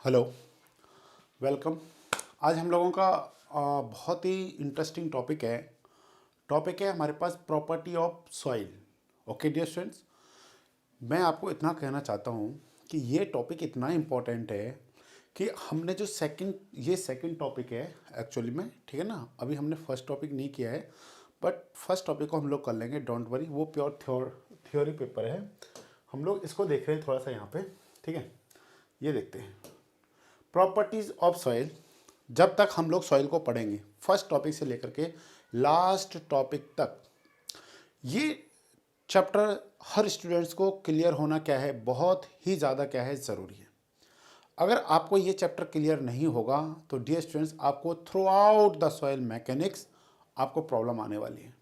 Hello, welcome. आज हम लोगों का बहुत ही इंटरेस्टिंग टॉपिक है हमारे पास property of soil. Okay dear students, मैं आपको इतना कहना चाहता हूँ कि ये टॉपिक इतना इम्पोर्टेंट है कि हमने जो सेकंड टॉपिक है एक्चुअली में, ठीक है ना। अभी हमने फर्स्ट टॉपिक नहीं किया है, बट फर्स्ट टॉपिक को हम लोग कर लेंगे, डोंट वरी। वो प्योर थ्योरी पेपर है। हम लोग इसको देख रहे हैं थोड़ा सा यहाँ पे, ठीक है। ये देखते हैं प्रॉपर्टीज ऑफ सॉइल। जब तक हम लोग सॉइल को पढ़ेंगे फर्स्ट टॉपिक से लेकर के लास्ट टॉपिक तक, ये चैप्टर हर स्टूडेंट्स को क्लियर होना क्या है, बहुत ही ज़्यादा क्या है, ज़रूरी है। अगर आपको ये चैप्टर क्लियर नहीं होगा तो डियर स्टूडेंट्स, आपको through out the soil mechanics आपको प्रॉब्लम आने वाली है।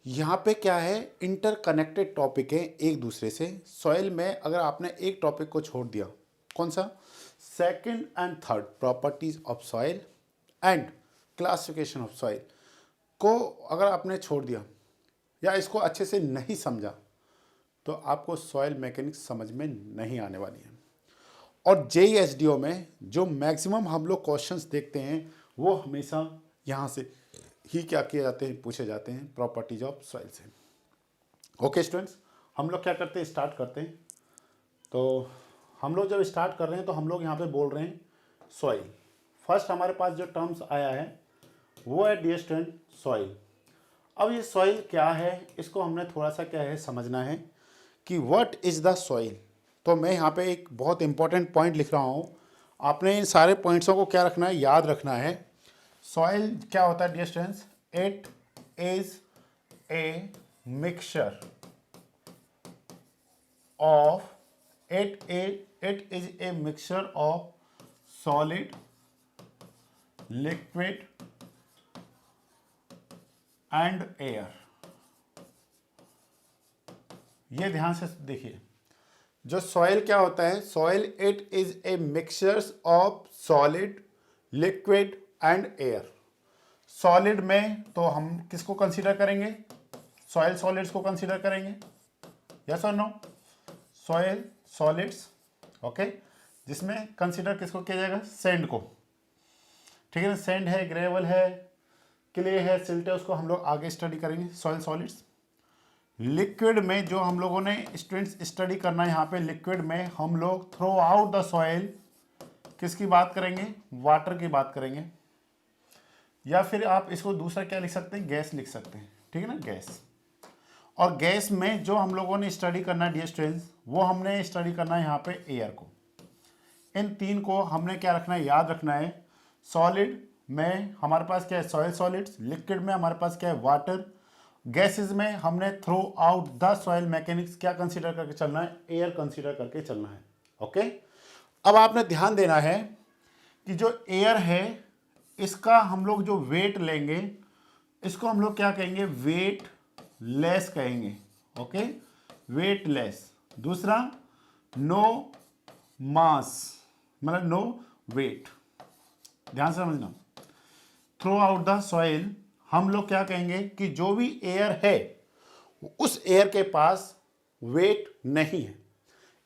यहाँ पे क्या है, इंटरकनेक्टेड टॉपिक है एक दूसरे से। सॉइल में अगर आपने एक टॉपिक को छोड़ दिया, कौन सा, second and third, properties of soil and classification of soil को अगर आपने छोड़ दिया या इसको अच्छे से नहीं समझा तो आपको सॉइल मैकेनिक्स समझ में नहीं आने वाली है। और JEE-SDO में जो मैक्सिमम हम लोग क्वेश्चंस देखते हैं वो हमेशा यहाँ से ही क्या किए जाते हैं, पूछे जाते हैं, प्रॉपर्टीज ऑफ सॉइल से। ओके स्टूडेंट्स, हम लोग क्या करते हैं, स्टार्ट करते हैं। तो हम लोग जब स्टार्ट कर रहे हैं तो हम लोग यहाँ पे बोल रहे हैं सॉइल। फर्स्ट हमारे पास जो टर्म्स आया है वो है डियर स्टूडेंट सॉइल। अब ये सॉइल क्या है, इसको हमने थोड़ा सा क्या है समझना है कि व्हाट इज़ द सॉइल। तो मैं यहाँ पे एक बहुत इंपॉर्टेंट पॉइंट लिख रहा हूँ। आपने इन सारे पॉइंट्सों को क्या रखना है, याद रखना है। सॉइल क्या होता है dear students, it is a mixture of it is a mixture of solid, liquid and air। ये ध्यान से देखिए, जो सॉइल क्या होता है, soil it is a mixtures of solid, liquid and air. Solid में तो हम किसको कंसीडर करेंगे, सॉइल सॉलिड्स को कंसीडर करेंगे, यस और नो, सॉइल सॉलिड्स। ओके, जिसमें कंसीडर किसको किया जाएगा, सैंड को, ठीक है ना। सैंड है, ग्रेवल है, क्ले है, सिल्ट है, उसको हम लोग आगे स्टडी करेंगे, सॉइल सॉलिड्स। लिक्विड में जो हम लोगों ने स्टूडेंट्स स्टडी करना है यहाँ पे, लिक्विड में हम लोग थ्रू आउट द सॉइल किसकी बात करेंगे, वाटर की बात करेंगे। या फिर आप इसको दूसरा क्या लिख सकते हैं, गैस लिख सकते हैं, ठीक है ना, गैस। और गैस में जो हम लोगों ने स्टडी करना है डियर स्टूडेंट्स, वो हमने स्टडी करना है यहाँ पे एयर को। इन तीन को हमने क्या रखना है, याद रखना है। सॉलिड में हमारे पास क्या है, सॉइल सॉलिड्स। लिक्विड में हमारे पास क्या है, वाटर। गैसेस में हमने through out the soil mechanics क्या कंसीडर करके चलना है, एयर कंसीडर करके चलना है। ओके, अब आपने ध्यान देना है कि जो एयर है इसका हम लोग जो वेट लेंगे, इसको हम लोग क्या कहेंगे, वेट लेस कहेंगे। Okay, weight less. दूसरा, नो मास, मतलब नो वेट। ध्यान से समझना, थ्रू आउट द सॉइल हम लोग क्या कहेंगे कि जो भी एयर है उस एयर के पास वेट नहीं है।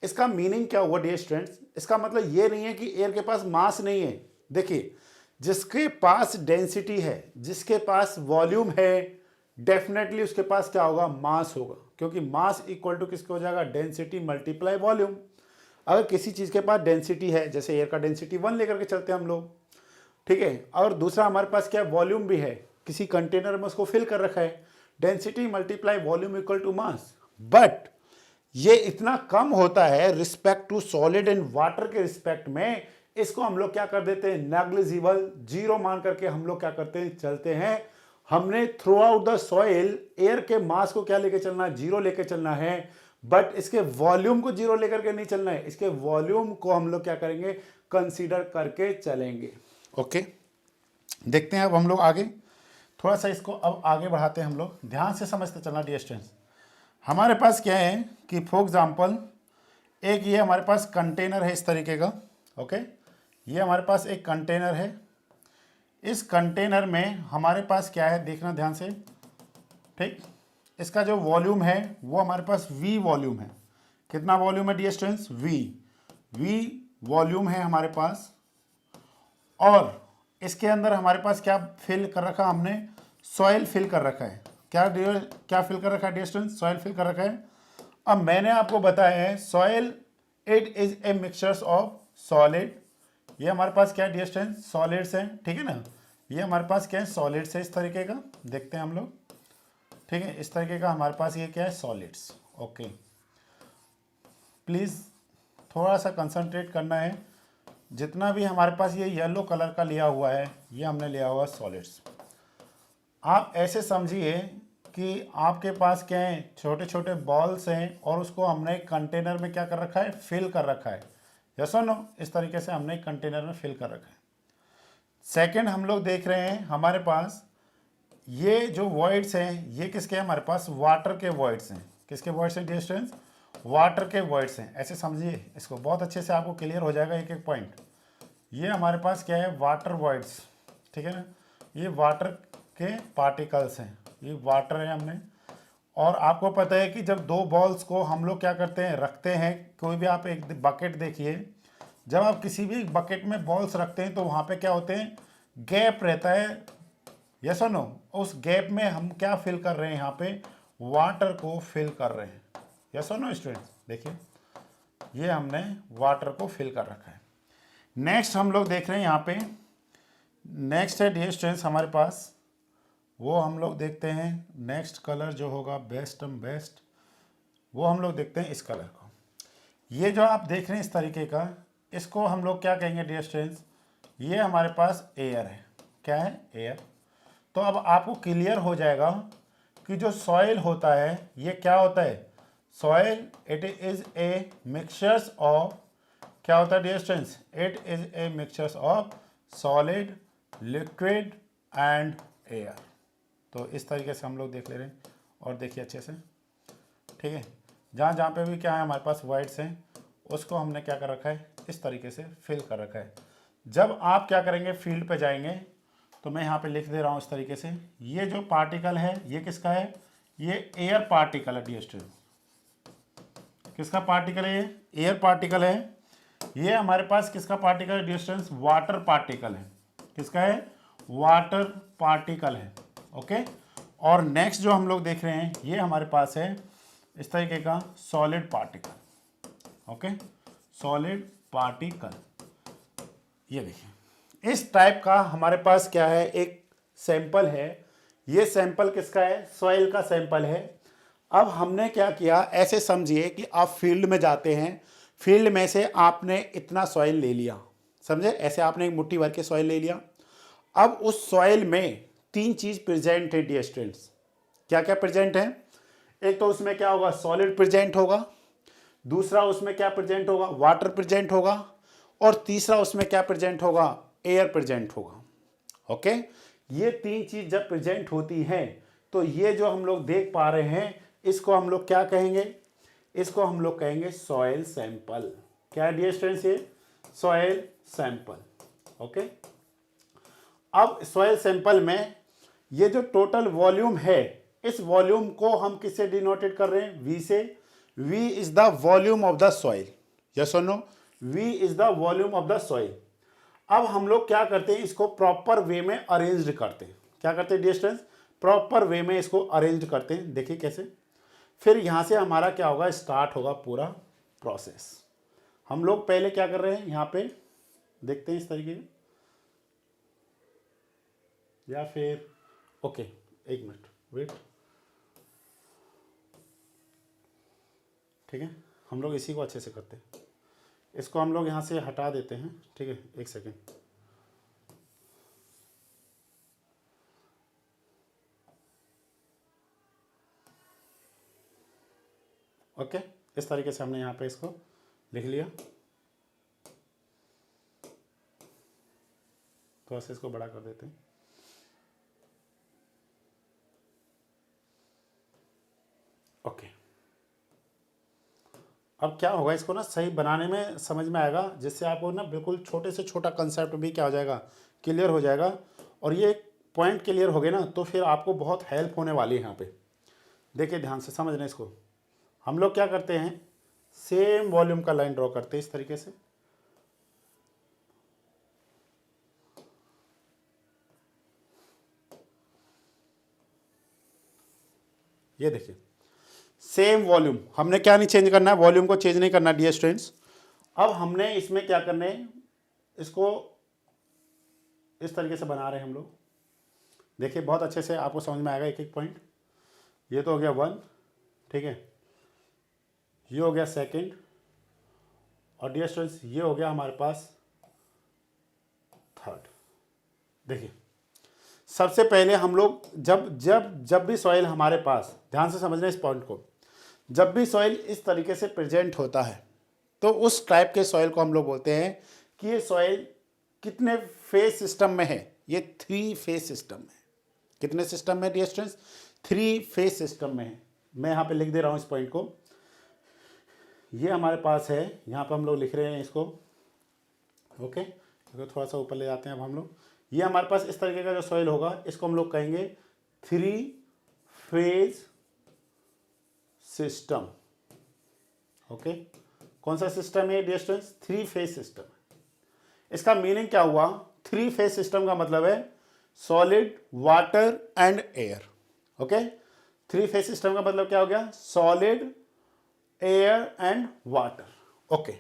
इसका मीनिंग क्या हुआ डियर स्टूडेंट्स, इसका मतलब ये नहीं है कि एयर के पास मास नहीं है। देखिए, जिसके पास डेंसिटी है, जिसके पास वॉल्यूम है, डेफिनेटली उसके पास क्या होगा, मास होगा। क्योंकि मास इक्वल टू किसके हो जाएगा, डेंसिटी मल्टीप्लाई वॉल्यूम। अगर किसी चीज़ के पास डेंसिटी है, जैसे एयर का डेंसिटी 1 लेकर के चलते हैं हम लोग, ठीक है। और दूसरा हमारे पास क्या, वॉल्यूम भी है, किसी कंटेनर में उसको फिल कर रखा है, density multiply volume equal to mass. But ये इतना कम होता है respect to solid and water के रिस्पेक्ट में, इसको हम लोग क्या कर देते हैं, नेग्लिजिबल, जीरो मान करके हम लोग क्या करते हैं, चलते हैं। हमने through out the soil air के मास को क्या लेके चलना है, जीरो लेके चलना है। बट इसके वॉल्यूम को जीरो लेकर के नहीं चलना है, इसके वॉल्यूम को हम लोग क्या करेंगे, कंसीडर करके चलेंगे। ओके, देखते हैं अब हम लोग आगे, थोड़ा सा इसको अब आगे बढ़ाते हैं हम लोग। ध्यान से समझते चलना डियर स्टूडेंट्स। हमारे पास क्या है कि फॉर एग्जांपल एक ये हमारे पास कंटेनर है इस तरीके का। ओके, ये हमारे पास एक कंटेनर है। इस कंटेनर में हमारे पास क्या है, देखना ध्यान से, ठीक। इसका जो वॉल्यूम है वो हमारे पास V वॉल्यूम है। कितना वॉल्यूम है डियर स्टूडेंट्स, V वॉल्यूम है हमारे पास, और इसके अंदर हमारे पास क्या फिल कर रखा हमने, सॉइल फिल कर रखा है। क्या फिल कर रखा है डियर स्टूडेंट, सॉइल फिल कर रखा है। अब मैंने आपको बताया है soil it is a mixtures of solid, ये हमारे पास क्या है डियर स्टूडेंट, सॉलिड्स है, ठीक है ना, ये हमारे पास क्या है, सॉलिड्स है इस तरीके का, देखते हैं हम लोग, ठीक है, इस तरीके का हमारे पास ये क्या है, सॉलिड्स। ओके, प्लीज़ थोड़ा सा कंसंट्रेट करना है। जितना भी हमारे पास ये येलो कलर का लिया हुआ है, ये हमने लिया हुआ सॉलिड्स। आप ऐसे समझिए कि आपके पास क्या है, छोटे छोटे बॉल्स हैं और उसको हमने एक कंटेनर में क्या कर रखा है, फिल कर रखा है। यस और नो, इस तरीके से हमने एक कंटेनर में फिल कर रखा है। सेकंड हम लोग देख रहे हैं हमारे पास ये जो वॉइड्स हैं, ये किसके हैं, हमारे पास वाटर के वॉइड्स हैं। किसके वॉइड्स हैं डियर स्टूडेंट्स, वाटर के वॉइड्स हैं। ऐसे समझिए इसको, बहुत अच्छे से आपको क्लियर हो जाएगा एक एक पॉइंट। ये हमारे पास क्या है, वाटर वॉइड्स, ठीक है ना, ये वाटर के पार्टिकल्स हैं, ये वाटर है हमने। और आपको पता है कि जब दो बॉल्स को हम लोग क्या करते हैं, रखते हैं, कोई भी आप एक बकेट देखिए, जब आप किसी भी बकेट में बॉल्स रखते हैं तो वहाँ पे क्या होते हैं, गैप रहता है। यस और नो, उस गैप में हम क्या फिल कर रहे हैं, यहाँ पे वाटर को फिल कर रहे हैं। यस और नो स्टूडेंट्स, देखिए ये हमने वाटर को फिल कर रखा है। नेक्स्ट हम लोग देख रहे हैं यहाँ पे, नेक्स्ट है डियर स्टूडेंट्स हमारे पास, वो हम लोग देखते हैं नेक्स्ट कलर जो होगा बेस्ट, वो हम लोग देखते हैं इस कलर को। ये जो आप देख रहे हैं इस तरीके का, इसको हम लोग क्या कहेंगे डियर स्टूडेंट्स, ये हमारे पास एयर है। क्या है, एयर। तो अब आपको क्लियर हो जाएगा कि जो सॉइल होता है ये क्या होता है, soil it is a mixtures of, क्या होता है dear students, it is a mixtures of solid, liquid and air. तो इस तरीके से हम लोग देख ले रहे हैं, और देखिए अच्छे से, ठीक है, जहाँ जहाँ पे भी क्या है हमारे पास वाइड्स हैं, उसको हमने क्या कर रखा है, इस तरीके से फिल कर रखा है। जब आप क्या करेंगे, फील्ड पे जाएंगे, तो मैं यहाँ पे लिख दे रहा हूँ इस तरीके से, ये जो पार्टिकल है ये किसका है, ये एयर पार्टिकल है डियर स्टूडेंट्स। किसका पार्टिकल है, ये एयर पार्टिकल है। ये हमारे पास किसका पार्टिकल है डियर स्टूडेंट्स, वाटर पार्टिकल है। किसका है, वाटर पार्टिकल है। ओके, और नेक्स्ट जो हम लोग देख रहे हैं, ये हमारे पास है इस तरीके का solid particle. Okay, solid particle, ये देखिए इस टाइप का हमारे पास क्या है, एक सैंपल है। ये सैंपल किसका है, सॉइल का सैंपल है। अब हमने क्या किया, ऐसे समझिए कि आप फील्ड में जाते हैं, फील्ड में से आपने इतना सॉइल ले लिया, समझे, ऐसे आपने एक मुट्ठी भर के सॉइल ले लिया। अब उस सॉइल में तीन चीज प्रेजेंट है डियर स्टूडेंट्स। क्या क्या प्रेजेंट है, एक तो उसमें क्या होगा, सॉलिड प्रेजेंट होगा, दूसरा उसमें क्या प्रेजेंट होगा, वाटर प्रेजेंट होगा, और तीसरा उसमें क्या प्रेजेंट होगा, एयर प्रेजेंट होगा। ओके, ये तीन चीज जब प्रेजेंट होती हैं तो ये जो हम लोग देख पा रहे हैं, इसको हम लोग क्या कहेंगे, इसको हम लोग कहेंगे सॉइल सैंपल। क्या है डियर स्टूडेंट्स, ये सॉइल सैंपल। ओके, अब सॉइल सैंपल में ये जो टोटल वॉल्यूम है, इस वॉल्यूम को हम किससे डिनोटेड कर रहे हैं, वी से। V is the volume of the soil. Yes और no, V is the volume of the soil. अब हम लोग क्या करते हैं, इसको प्रॉपर वे में अरेंज करते हैं। क्या करते हैं डियर स्टूडेंट्स, प्रॉपर वे में इसको अरेंज करते हैं। देखिए कैसे, फिर यहाँ से हमारा क्या होगा, स्टार्ट होगा पूरा प्रोसेस। हम लोग पहले क्या कर रहे हैं, यहाँ पे देखते हैं इस तरीके से, या फिर ओके, एक मिनट वेट, ठीक है, हम लोग इसी को अच्छे से करते हैं। इसको हम लोग यहाँ से हटा देते हैं, ठीक है, एक सेकेंड। ओके, इस तरीके से हमने यहाँ पे इसको लिख लिया। थोड़ा सा इसको बड़ा कर देते हैं। ओके, अब क्या होगा, इसको ना सही बनाने में समझ में आएगा, जिससे आपको ना बिल्कुल छोटे से छोटा कंसेप्ट भी क्या हो जाएगा, क्लियर हो जाएगा। और ये पॉइंट क्लियर हो गए ना, तो फिर आपको बहुत हेल्प होने वाली है यहाँ पे। देखिए ध्यान से समझना इसको। हम लोग क्या करते हैं, सेम वॉल्यूम का लाइन ड्रॉ करते हैं इस तरीके से, ये देखिए सेम वॉल्यूम, हमने क्या नहीं चेंज करना है, वॉल्यूम को चेंज नहीं करना डियर स्टूडेंट्स। अब हमने इसमें क्या करने, इसको इस तरीके से बना रहे हैं हम लोग। देखिए बहुत अच्छे से आपको समझ में आएगा एक एक पॉइंट। ये तो हो गया 1, ठीक है, ये हो गया सेकंड, और डियर स्टूडेंट्स ये हो गया हमारे पास थर्ड। देखिए सबसे पहले हम लोग जब जब जब भी सॉइल हमारे पास, ध्यान से समझना इस पॉइंट को, जब भी सॉइल इस तरीके से प्रेजेंट होता है तो उस टाइप के सॉइल को हम लोग बोलते हैं कि ये सॉइल कितने फेज सिस्टम में है। ये 3 फेज सिस्टम है। कितने सिस्टम में डियर स्टूडेंट्स? 3 फेज सिस्टम में है। मैं यहाँ पे लिख दे रहा हूँ इस पॉइंट को। ये हमारे पास है, यहाँ पर हम लोग लिख रहे हैं इसको, ओके, तो थोड़ा सा ऊपर ले जाते हैं अब हम लोग। ये हमारे पास इस तरीके का जो सॉइल होगा इसको हम लोग कहेंगे 3 फेज सिस्टम। ओके, कौन सा सिस्टम है डियर स्टूडेंट्स? 3 phase system. इसका मीनिंग क्या हुआ? 3 फेज सिस्टम का मतलब है solid, water and air. Okay, 3 phase system का मतलब क्या हो गया? Solid, air and water. Okay,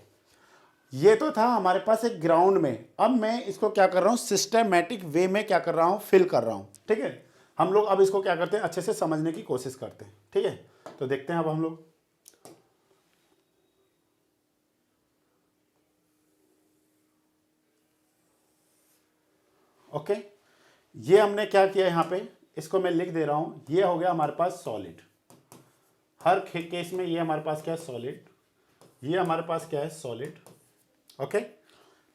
ये तो था हमारे पास एक ग्राउंड में। अब मैं इसको क्या कर रहा हूं, सिस्टमैटिक वे में क्या कर रहा हूं, फिल कर रहा हूं। ठीक है, हम लोग अब इसको क्या करते हैं, अच्छे से समझने की कोशिश करते हैं। ठीक है, तो देखते हैं अब हम लोग। ओके, ये हमने क्या किया यहाँ पे, इसको मैं लिख दे रहा हूं। ये हो गया हमारे पास सॉलिड। हर केस में ये हमारे पास क्या है, सॉलिड। ये हमारे पास क्या है, सॉलिड। ओके,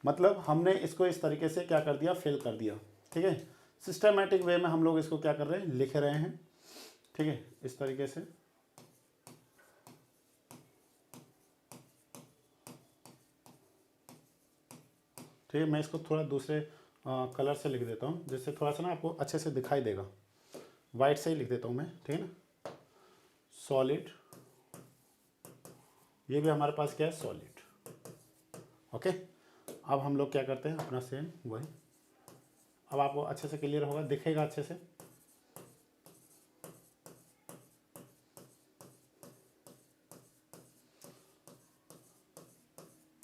मतलब हमने इसको इस तरीके से क्या कर दिया, फिल कर दिया। ठीक है, सिस्टमैटिक वे में हम लोग इसको क्या कर रहे हैं, लिख रहे हैं। ठीक है, इस तरीके से। ठीक है, मैं इसको थोड़ा दूसरे कलर से लिख देता हूँ, जिससे थोड़ा सा ना आपको अच्छे से दिखाई देगा। वाइट से ही लिख देता हूँ मैं, ठीक है ना। सॉलिड, ये भी हमारे पास क्या है, सॉलिड। ओके, अब हम लोग क्या करते हैं, अपना सेम वही। अब आपको अच्छे से क्लियर होगा, दिखेगा अच्छे से।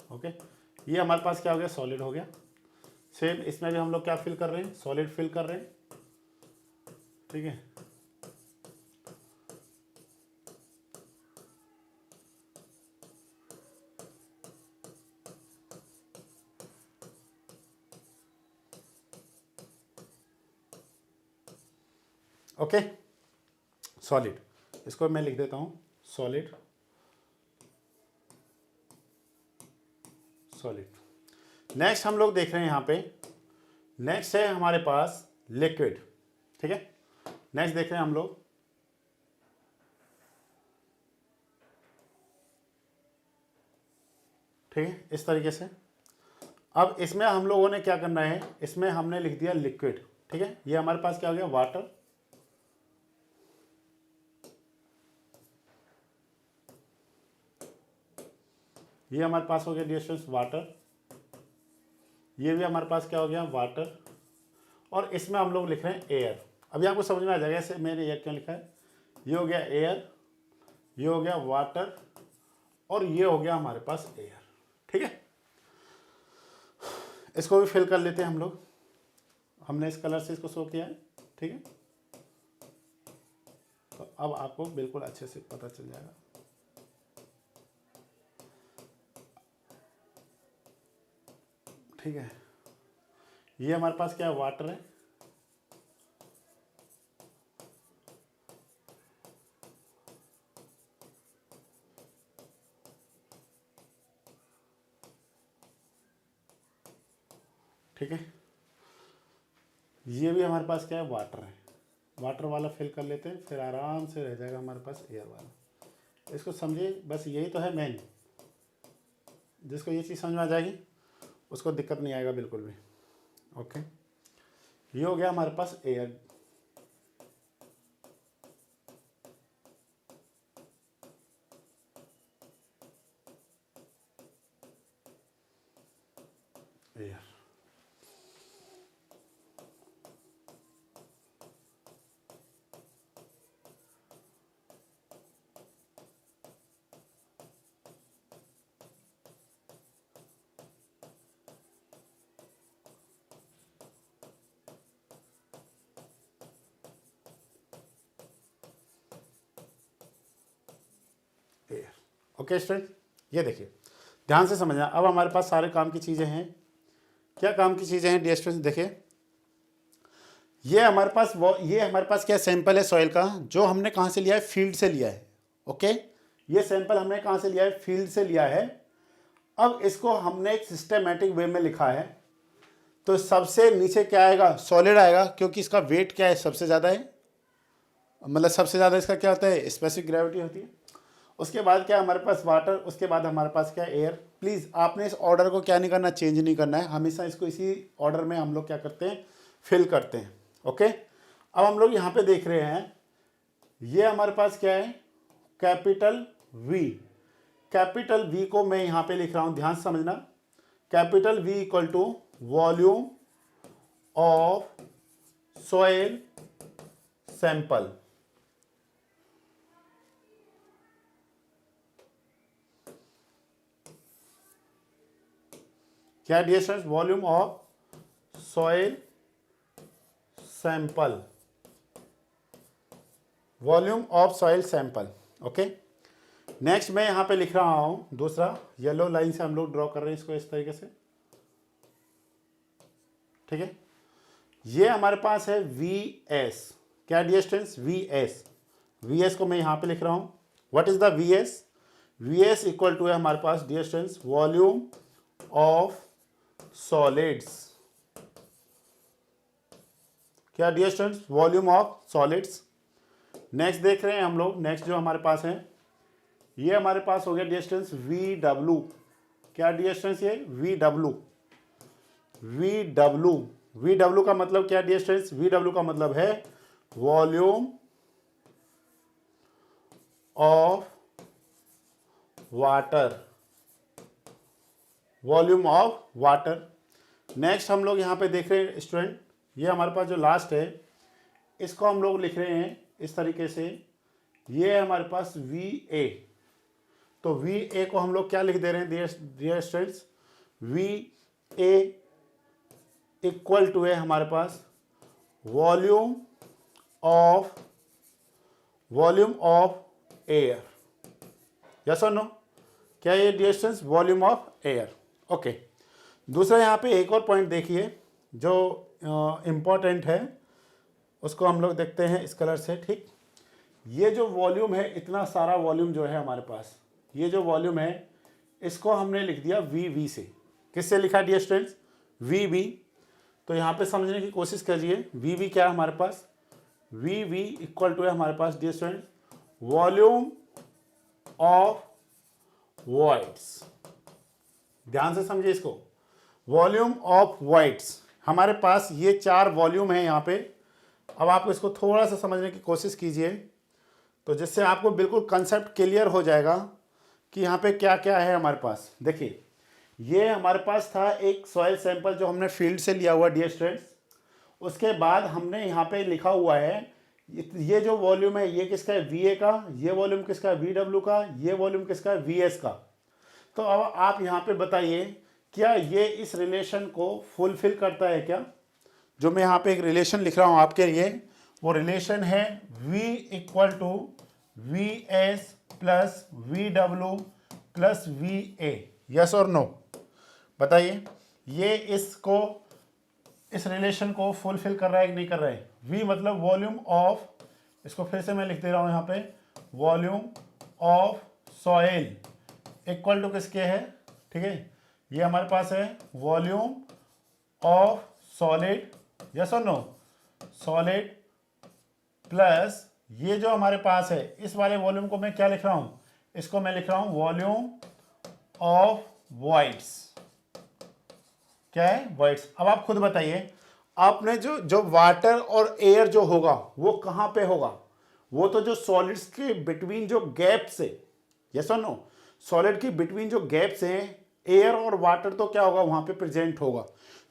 ओके, ये हमारे पास क्या हो गया, सॉलिड हो गया। सेम इसमें भी हम लोग क्या फिल कर रहे हैं, सॉलिड फिल कर रहे हैं। ठीक है, ओके, सॉलिड, इसको मैं लिख देता हूँ सॉलिड, सॉलिड। नेक्स्ट हम लोग देख रहे हैं यहाँ पे, नेक्स्ट है हमारे पास लिक्विड। ठीक है, नेक्स्ट देख रहे हैं हम लोग ठीक है, इस तरीके से। अब इसमें हम लोगों ने क्या करना है, इसमें हमने लिख दिया लिक्विड। ठीक है, ये हमारे पास क्या हो गया, वाटर। ये हमारे पास हो गया डियर स्टूडेंट्स वाटर। ये भी हमारे पास क्या हो गया, वाटर। और इसमें हम लोग लिख रहे हैं एयर। अभी आपको समझ में आ जाएगा ऐसे मैंने एयर क्यों लिखा है। ये हो गया एयर, ये हो गया वाटर, और ये हो गया हमारे पास एयर। ठीक है, इसको भी फिल कर लेते हैं हम लोग। हमने इस कलर से इसको शो किया है। ठीक है, तो अब आपको बिल्कुल अच्छे से पता चल जाएगा। ठीक है, ये हमारे पास क्या है, वाटर है। ठीक है, ये भी हमारे पास क्या है, वाटर है। वाटर वाला फिल कर लेते हैं, फिर आराम से रह जाएगा हमारे पास एयर वाला। इसको समझिए, बस यही तो है मेन। जिसको ये चीज़ समझ में आ जाएगी उसको दिक्कत नहीं आएगा बिल्कुल भी। ओके, ये हो गया हमारे पास air. Air, air. Okay student, ये देखिए ध्यान से समझना। अब हमारे पास सारे काम की चीज़ें हैं। क्या काम की चीज़ें हैं डियर स्टूडेंट? देखिए ये हमारे पास ये हमारे पास क्या सैंपल है सॉइल का, जो हमने कहाँ से लिया है? फील्ड से लिया है। ओके, ये सैंपल हमने कहाँ से लिया है? फील्ड से लिया है। अब इसको हमने एक सिस्टमेटिक वे में लिखा है। तो सबसे नीचे क्या आएगा? सॉलिड आएगा, क्योंकि इसका वेट क्या है? सबसे ज़्यादा है, मतलब सबसे ज़्यादा इसका क्या होता है? स्पेसिफिक ग्रेविटी होती है। उसके बाद क्या हमारे पास? वाटर। उसके बाद हमारे पास क्या? एयर। प्लीज़ आपने इस ऑर्डर को क्या नहीं करना? चेंज नहीं करना है। हमेशा इसको इसी ऑर्डर में हम लोग क्या करते हैं? फिल करते हैं। ओके, अब हम लोग यहाँ पे देख रहे हैं, ये हमारे पास क्या है? Capital V. कैपिटल वी को मैं यहाँ पे लिख रहा हूँ, ध्यान से समझना। Capital V equal to volume of soil sample. क्या dear students? Volume of soil sample. Volume of soil sample. Okay, next मैं यहां पे लिख रहा हूं दूसरा, येलो लाइन से हम लोग ड्रॉ कर रहे हैं इसको इस तरीके से। ठीक है, ये हमारे पास है वी एस। क्या dear students? V S. V S को मैं यहां पे लिख रहा हूं। What is the V S? V S equal to है हमारे पास dear students volume of solids. क्या dear students? Volume of solids. Next देख रहे हैं हम लोग, नेक्स्ट जो हमारे पास है, ये हमारे पास हो गया डियर स्टूडेंट्स वी डब्ल्यू। क्या डियर स्टूडेंट्स? ये V W. V W. V W का मतलब क्या डियर स्टूडेंट्स? वी डब्ल्यू का मतलब है volume of water. Volume of water. Next हम लोग यहाँ पे देख रहे हैं स्टूडेंट, ये हमारे पास जो लास्ट है, इसको हम लोग लिख रहे हैं इस तरीके से। ये है हमारे पास वी ए। तो वी ए को हम लोग क्या लिख दे रहे हैं dear students? V A equal to है हमारे पास वॉल्यूम ऑफ एयर। यस और नो? क्या ये dear students? Volume of air. Okay, दूसरा यहाँ पे एक और पॉइंट देखिए जो इम्पोर्टेंट है, उसको हम लोग देखते हैं इस कलर से। ठीक, ये जो वॉल्यूम है, इतना सारा वॉल्यूम जो है हमारे पास, ये जो वॉल्यूम है, इसको हमने लिख दिया वी वी से। किससे लिखा डियर स्टूडेंट्स? We we. तो यहाँ पे समझने की कोशिश करिए, वी वी क्या है हमारे पास? वी वी इक्वल टू है हमारे पास dear students volume of voids. ध्यान से समझिए इसको, वॉल्यूम ऑफ वॉइड्स। हमारे पास ये 4 वॉल्यूम है यहाँ पे। अब आप इसको थोड़ा सा समझने की कोशिश कीजिए, तो जिससे आपको बिल्कुल कंसेप्ट क्लियर हो जाएगा कि यहाँ पे क्या क्या है हमारे पास। देखिए, ये हमारे पास था एक सॉइल सैंपल जो हमने फील्ड से लिया हुआ डियर स्टूडेंट्स। उसके बाद हमने यहाँ पे लिखा हुआ है, ये जो वॉल्यूम है ये किसका है? वी ए का। ये वॉल्यूम किसका है? वी डब्ल्यू का। ये वॉल्यूम किसका है? वी एस का। तो अब आप यहाँ पे बताइए, क्या ये इस रिलेशन को फुलफिल करता है क्या? जो मैं यहाँ पे एक रिलेशन लिख रहा हूँ आपके लिए, वो रिलेशन है V equal to V S plus V W plus V A. Yes और नो? बताइए, ये इसको, इस रिलेशन को फुलफिल कर रहा है कि नहीं कर रहा है? V मतलब वॉल्यूम ऑफ, इसको फिर से मैं लिख दे रहा हूँ यहाँ पे, volume of soil equal to किसके है? ठीक है, ये हमारे पास है वॉल्यूम ऑफ सॉलिड। यस और नो? सॉलिड प्लस ये जो हमारे पास है, इस वाले वॉल्यूम को मैं क्या लिख रहा हूँ? इसको मैं लिख रहा हूँ वॉल्यूम ऑफ वॉइड्स। क्या है? वॉइड्स। अब आप खुद बताइए, आपने जो वाटर और एयर जो होगा वो कहाँ पे होगा? वो तो जो सॉलिड्स के बिटवीन जो गैप्स है, यस और नो? सॉलिड की बिटवीन जो गैप्स हैं, एयर और वाटर तो क्या होगा? वहां पे प्रेजेंट होगा।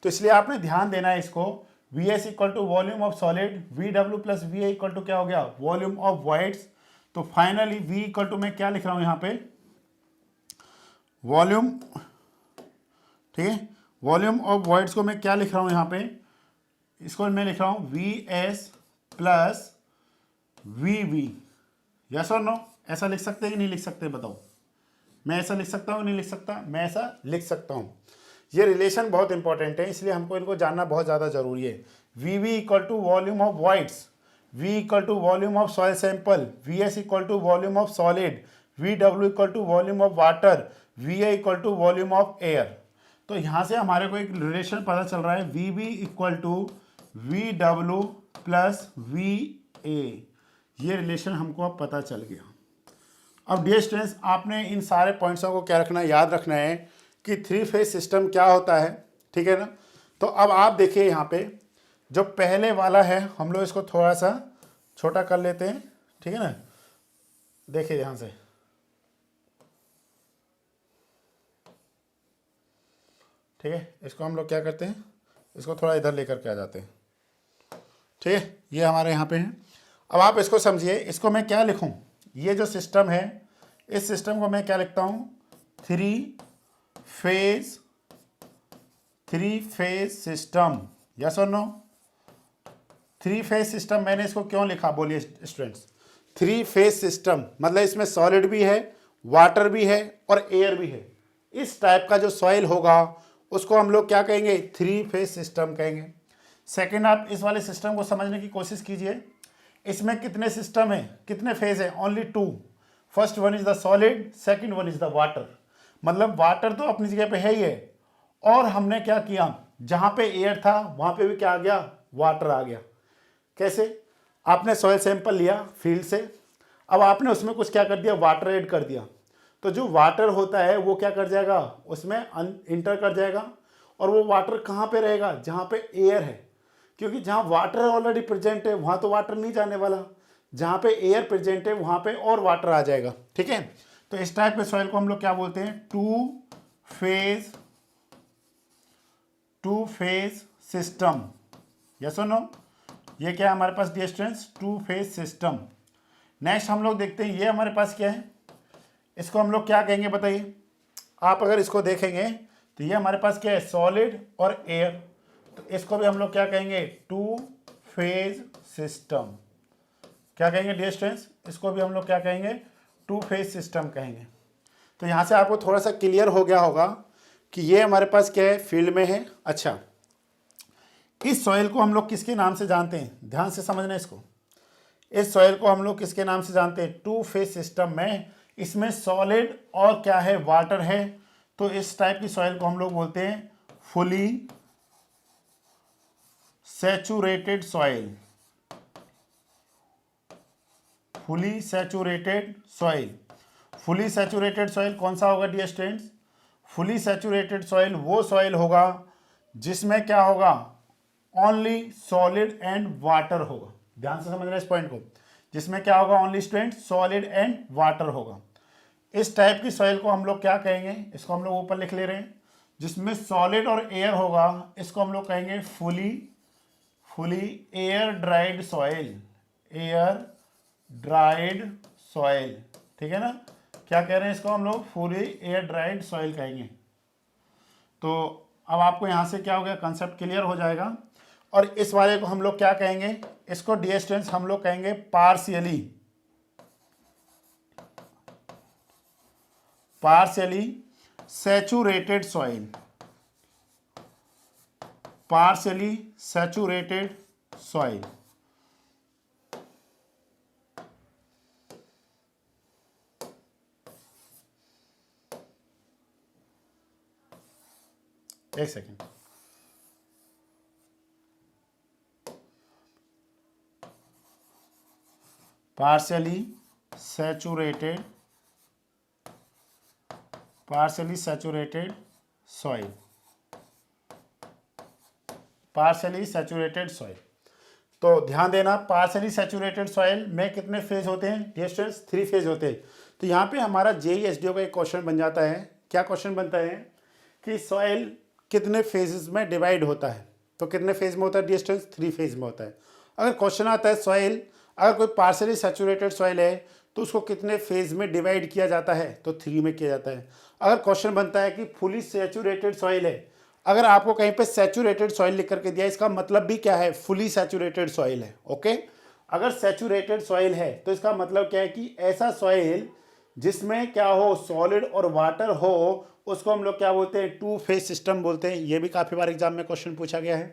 तो इसलिए आपने ध्यान देना है इसको। V S equal to volume of solid, V W plus V A equal to क्या हो गया? Volume of voids. तो फाइनली वी इक्वल टू मैं क्या लिख रहा हूं यहाँ पे? वॉल्यूम। ठीक है, वॉल्यूम ऑफ वॉइड्स को मैं क्या लिख रहा हूं यहाँ पे? इसको मैं लिख रहा हूं V S plus V V. Yes और नो? ऐसा लिख सकते हैं कि नहीं लिख सकते बताओ? मैं ऐसा लिख सकता हूँ नहीं लिख सकता? मैं ऐसा लिख सकता हूँ। ये रिलेशन बहुत इंपॉर्टेंट है, इसलिए हमको इनको जानना बहुत ज़्यादा जरूरी है। V V equal to volume of voids, V equal to volume of soil sample, V S equal to volume of solid, V W equal to volume of water, V A equal to volume of air. तो यहाँ से हमारे को एक relation पता चल रहा है, V B equal to V W plus V A. ये रिलेशन हमको अब पता चल गया। अब डियर स्टूडेंट्स, आपने इन सारे पॉइंट्सों को क्या रखना है, याद रखना है कि 3 फेज सिस्टम क्या होता है, ठीक है ना। तो अब आप देखिए यहाँ पे जो पहले वाला है, हम लोग इसको थोड़ा सा छोटा कर लेते हैं, ठीक है ना। देखिए यहाँ से, ठीक है, इसको हम लोग क्या करते हैं, इसको थोड़ा इधर लेकर के आ जाते हैं, ठीक है। ये हमारे यहाँ पे है। अब आप इसको समझिए, इसको मैं क्या लिखूँ, ये जो सिस्टम है, इस सिस्टम को मैं क्या लिखता हूँ, थ्री फेज सिस्टम, यस और नो। 3 फेज सिस्टम मैंने इसको क्यों लिखा, बोलिए स्टूडेंट्स। 3 फेज सिस्टम मतलब इसमें सॉलिड भी है, वाटर भी है और एयर भी है। इस टाइप का जो सॉइल होगा उसको हम लोग क्या कहेंगे, 3 फेज सिस्टम कहेंगे। सेकंड, आप इस वाले सिस्टम को समझने की कोशिश कीजिए। इसमें कितने सिस्टम है, कितने फेज है, only 2। First one is the solid, second one is the water. मतलब वाटर तो अपनी जगह पे है ही है, और हमने क्या किया, जहां पे एयर था वहां पे भी क्या आ गया, वाटर आ गया। कैसे, आपने सॉइल सैंपल लिया फील्ड से, अब आपने उसमें कुछ क्या कर दिया, वाटर ऐड कर दिया। तो जो वाटर होता है वो क्या कर जाएगा, उसमें इंटर कर जाएगा, और वो वाटर कहाँ पे रहेगा, जहाँ पे एयर है। क्योंकि जहाँ वाटर ऑलरेडी प्रेजेंट है वहाँ तो वाटर नहीं जाने वाला, जहाँ पे एयर प्रेजेंट है वहाँ पे और वाटर आ जाएगा, ठीक है। तो इस टाइप के सॉइल को हम लोग क्या बोलते हैं, टू फेज सिस्टम, यस और नो। ये क्या है हमारे पास dear students, 2 phase system. Next हम लोग देखते हैं, ये हमारे पास क्या है, इसको हम लोग क्या कहेंगे बताइए। आप अगर इसको देखेंगे तो ये हमारे पास क्या है, सॉलिड और एयर। तो इसको भी हम लोग क्या कहेंगे, 2 फेज सिस्टम। क्या कहेंगे डियर स्टूडेंट्स, इसको भी हम लोग क्या कहेंगे, 2 फेज सिस्टम कहेंगे। तो यहाँ से आपको थोड़ा सा क्लियर हो गया होगा कि ये हमारे पास क्या है, फील्ड में है। अच्छा, इस सॉइल को हम लोग किसके नाम से जानते हैं, ध्यान से समझना इसको। इस सॉइल को हम लोग किसके नाम से जानते हैं, 2 फेज सिस्टम में इसमें सॉलिड और क्या है, वाटर है। तो इस टाइप की सॉइल को हम लोग बोलते हैं fully saturated soil. Fully saturated soil, fully saturated soil कौन सा होगा dear students, fully saturated soil वो सॉइल होगा जिसमें क्या होगा, ओनली सॉलिड एंड वाटर होगा। ध्यान से समझना इस पॉइंट को, जिसमें क्या होगा, only student solid and water होगा। इस टाइप की सॉइल को हम लोग क्या कहेंगे, इसको हम लोग ऊपर लिख ले रहे हैं, जिसमें सॉलिड और एयर होगा, इसको हम लोग कहेंगे fully air dried soil, air dried soil, ठीक है ना। क्या कह रहे हैं इसको हम लोग, फुली एयर ड्राइड सॉइल कहेंगे। तो अब आपको यहाँ से क्या हो गया, कंसेप्ट क्लियर हो जाएगा। और इस वाले को हम लोग क्या कहेंगे, इसको डियर स्टूडेंट्स हम लोग कहेंगे partially saturated soil, partially saturated soil. एक second, partially saturated soil, partially saturated soil. तो ध्यान देना, पार्शियली सैचुरेटेड सॉइल में कितने फेज होते हैं डियर स्टूडेंट्स, 3 फेज होते हैं। तो यहाँ पे हमारा जेईई एसडीओ का एक क्वेश्चन बन जाता है। क्या क्वेश्चन बनता है कि सॉइल कितने फेजेस में डिवाइड होता है। तो कितने फेज में होता है डियर स्टूडेंट्स, 3 फेज में होता है। अगर क्वेश्चन आता है सॉइल, अगर कोई पार्शियली सैचुरेटेड सॉइल है तो उसको कितने फेज में डिवाइड किया जाता है, तो 3 में किया जाता है। अगर क्वेश्चन बनता है कि फुली सैचुरेटेड सॉइल है, अगर आपको कहीं पे सैचुरेटेड सॉइल लिख करके दिया, इसका मतलब भी क्या है, फुली सैचुरेटेड सॉइल है, ओके। अगर सैचुरेटेड सॉइल है तो इसका मतलब क्या है कि ऐसा सॉइल जिसमें क्या हो, सॉलिड और वाटर हो, उसको हम लोग क्या बोलते हैं, टू फेज सिस्टम बोलते हैं। ये भी काफ़ी बार एग्जाम में क्वेश्चन पूछा गया है।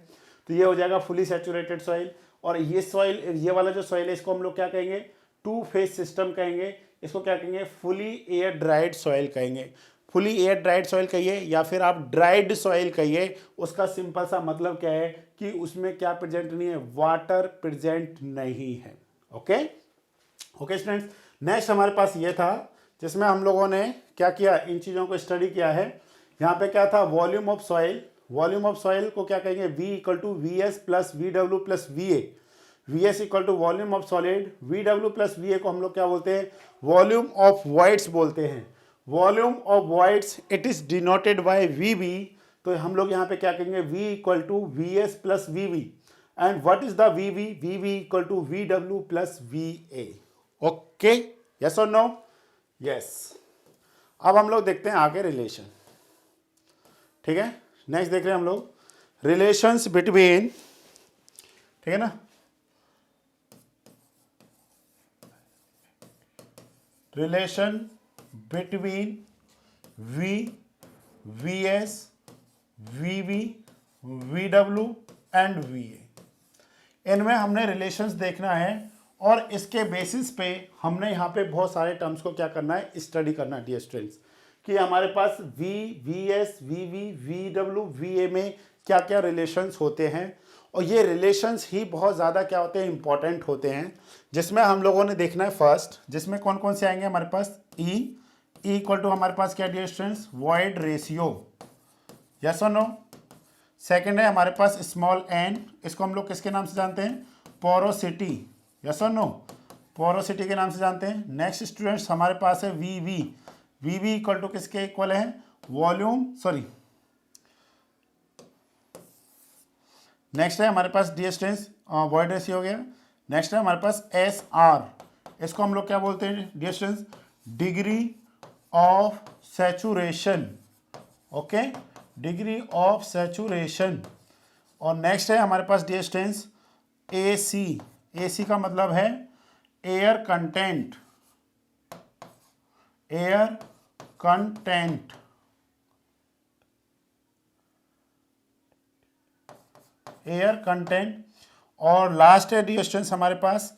तो ये हो जाएगा फुली सैचुरेटेड सॉइल। और ये सॉइल, ये वाला जो सॉइल है, इसको हम लोग क्या कहेंगे, टू फेज सिस्टम कहेंगे। इसको क्या कहेंगे, फुली एयर ड्राइड सॉइल कहेंगे। फुली एयर ड्राइड सॉइल कहिए या फिर आप ड्राइड सॉइल कहिए, उसका सिंपल सा मतलब क्या है कि उसमें क्या प्रेजेंट नहीं है, वाटर प्रेजेंट नहीं है। ओके ओके स्टूडेंट्स, नेक्स्ट हमारे पास ये था जिसमें हम लोगों ने क्या किया, इन चीज़ों को स्टडी किया है। यहाँ पे क्या था, volume of soil. Volume of soil को क्या कहेंगे, V = VS + VW + VA। VS = volume of solid, VW + VA को हम लोग क्या बोलते हैं, वॉल्यूम ऑफ वॉइड्स बोलते हैं। Volume of voids it is denoted bye VB। तो हम लोग यहाँ पे क्या कहेंगे, V = VS + VB। And what is the VB? VB = VW + VA। Okay, yes और नो? यस। अब हम लोग देखते हैं आगे रिलेशन। ठीक है, नेक्स्ट देख रहे हैं हम लोग रिलेशंस बिटवीन, ठीक है ना, relation between V, VS, VB, VW and VA। इनमें हमने रिलेशंस देखना है और इसके बेसिस पे हमने यहाँ पे बहुत सारे टर्म्स को क्या करना है, स्टडी करना है डियर स्टूडेंट्स, कि हमारे पास V, VS, VB, VW, VA में क्या क्या रिलेशंस होते हैं। और ये रिलेशंस ही बहुत ज़्यादा क्या होते हैं, इंपॉर्टेंट होते हैं। जिसमें हम लोगों ने देखना है फर्स्ट, जिसमें कौन कौन से आएंगे हमारे पास, E = हमारे पास क्या dear students, void ratio, yes और नो। सेकेंड है हमारे पास स्मॉल n, इसको हम लोग किसके नाम से जानते हैं, पोरोसिटी, यस और नो, पोरोसिटी के नाम से जानते हैं। नेक्स्ट स्टूडेंट्स हमारे पास है VB। VB = किसके इक्वल है, वॉल्यूम, सॉरी, नेक्स्ट है हमारे पास डियर स्टूडेंट्स वॉइड रेशियो हो गया। नेक्स्ट है हमारे पास SR, इसको हम लोग क्या बोलते हैं dear students, degree of saturation. Okay, degree of saturation. और नेक्स्ट है हमारे पास डियर स्टूडेंट्स AC। AC का मतलब है air content, air content, air content. और लास्ट है डियर स्टूडेंट्स हमारे पास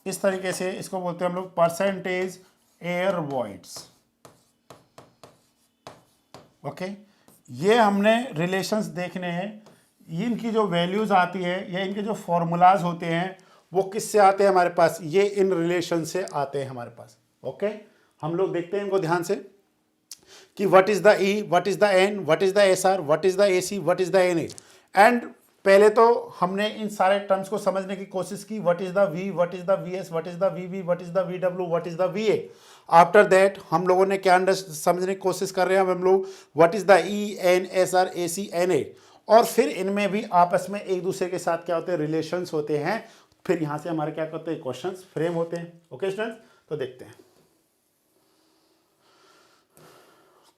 इस तरीके से, इसको बोलते हैं हम लोग परसेंटेज एयर वॉइड्स। ओके, ये हमने रिलेशंस देखने हैं। इनकी जो वैल्यूज आती है या इनके जो फॉर्मूलाज होते हैं वो किससे आते हैं हमारे पास, ये इन रिलेशन से आते हैं हमारे पास। ओके, हम लोग देखते हैं इनको ध्यान से कि what is the E, what is the N, what is the SR, what is the AC, what is the NA। And पहले तो हमने इन सारे टर्म्स को समझने की कोशिश की, what is the V, what is the VS, what is the VB, what is the VW, what is the VA। After that हम लोगों ने क्या समझने की कोशिश कर रहे हैं हम लोग, what is the E, N, SR, AC, NA। और फिर इनमें भी आपस में एक दूसरे के साथ क्या होते हैं, रिलेशंस होते हैं। फिर यहां से हमारे क्या करते हैं, क्वेश्चंस फ्रेम होते हैं। ओके स्टूडेंट्स, तो देखते हैं।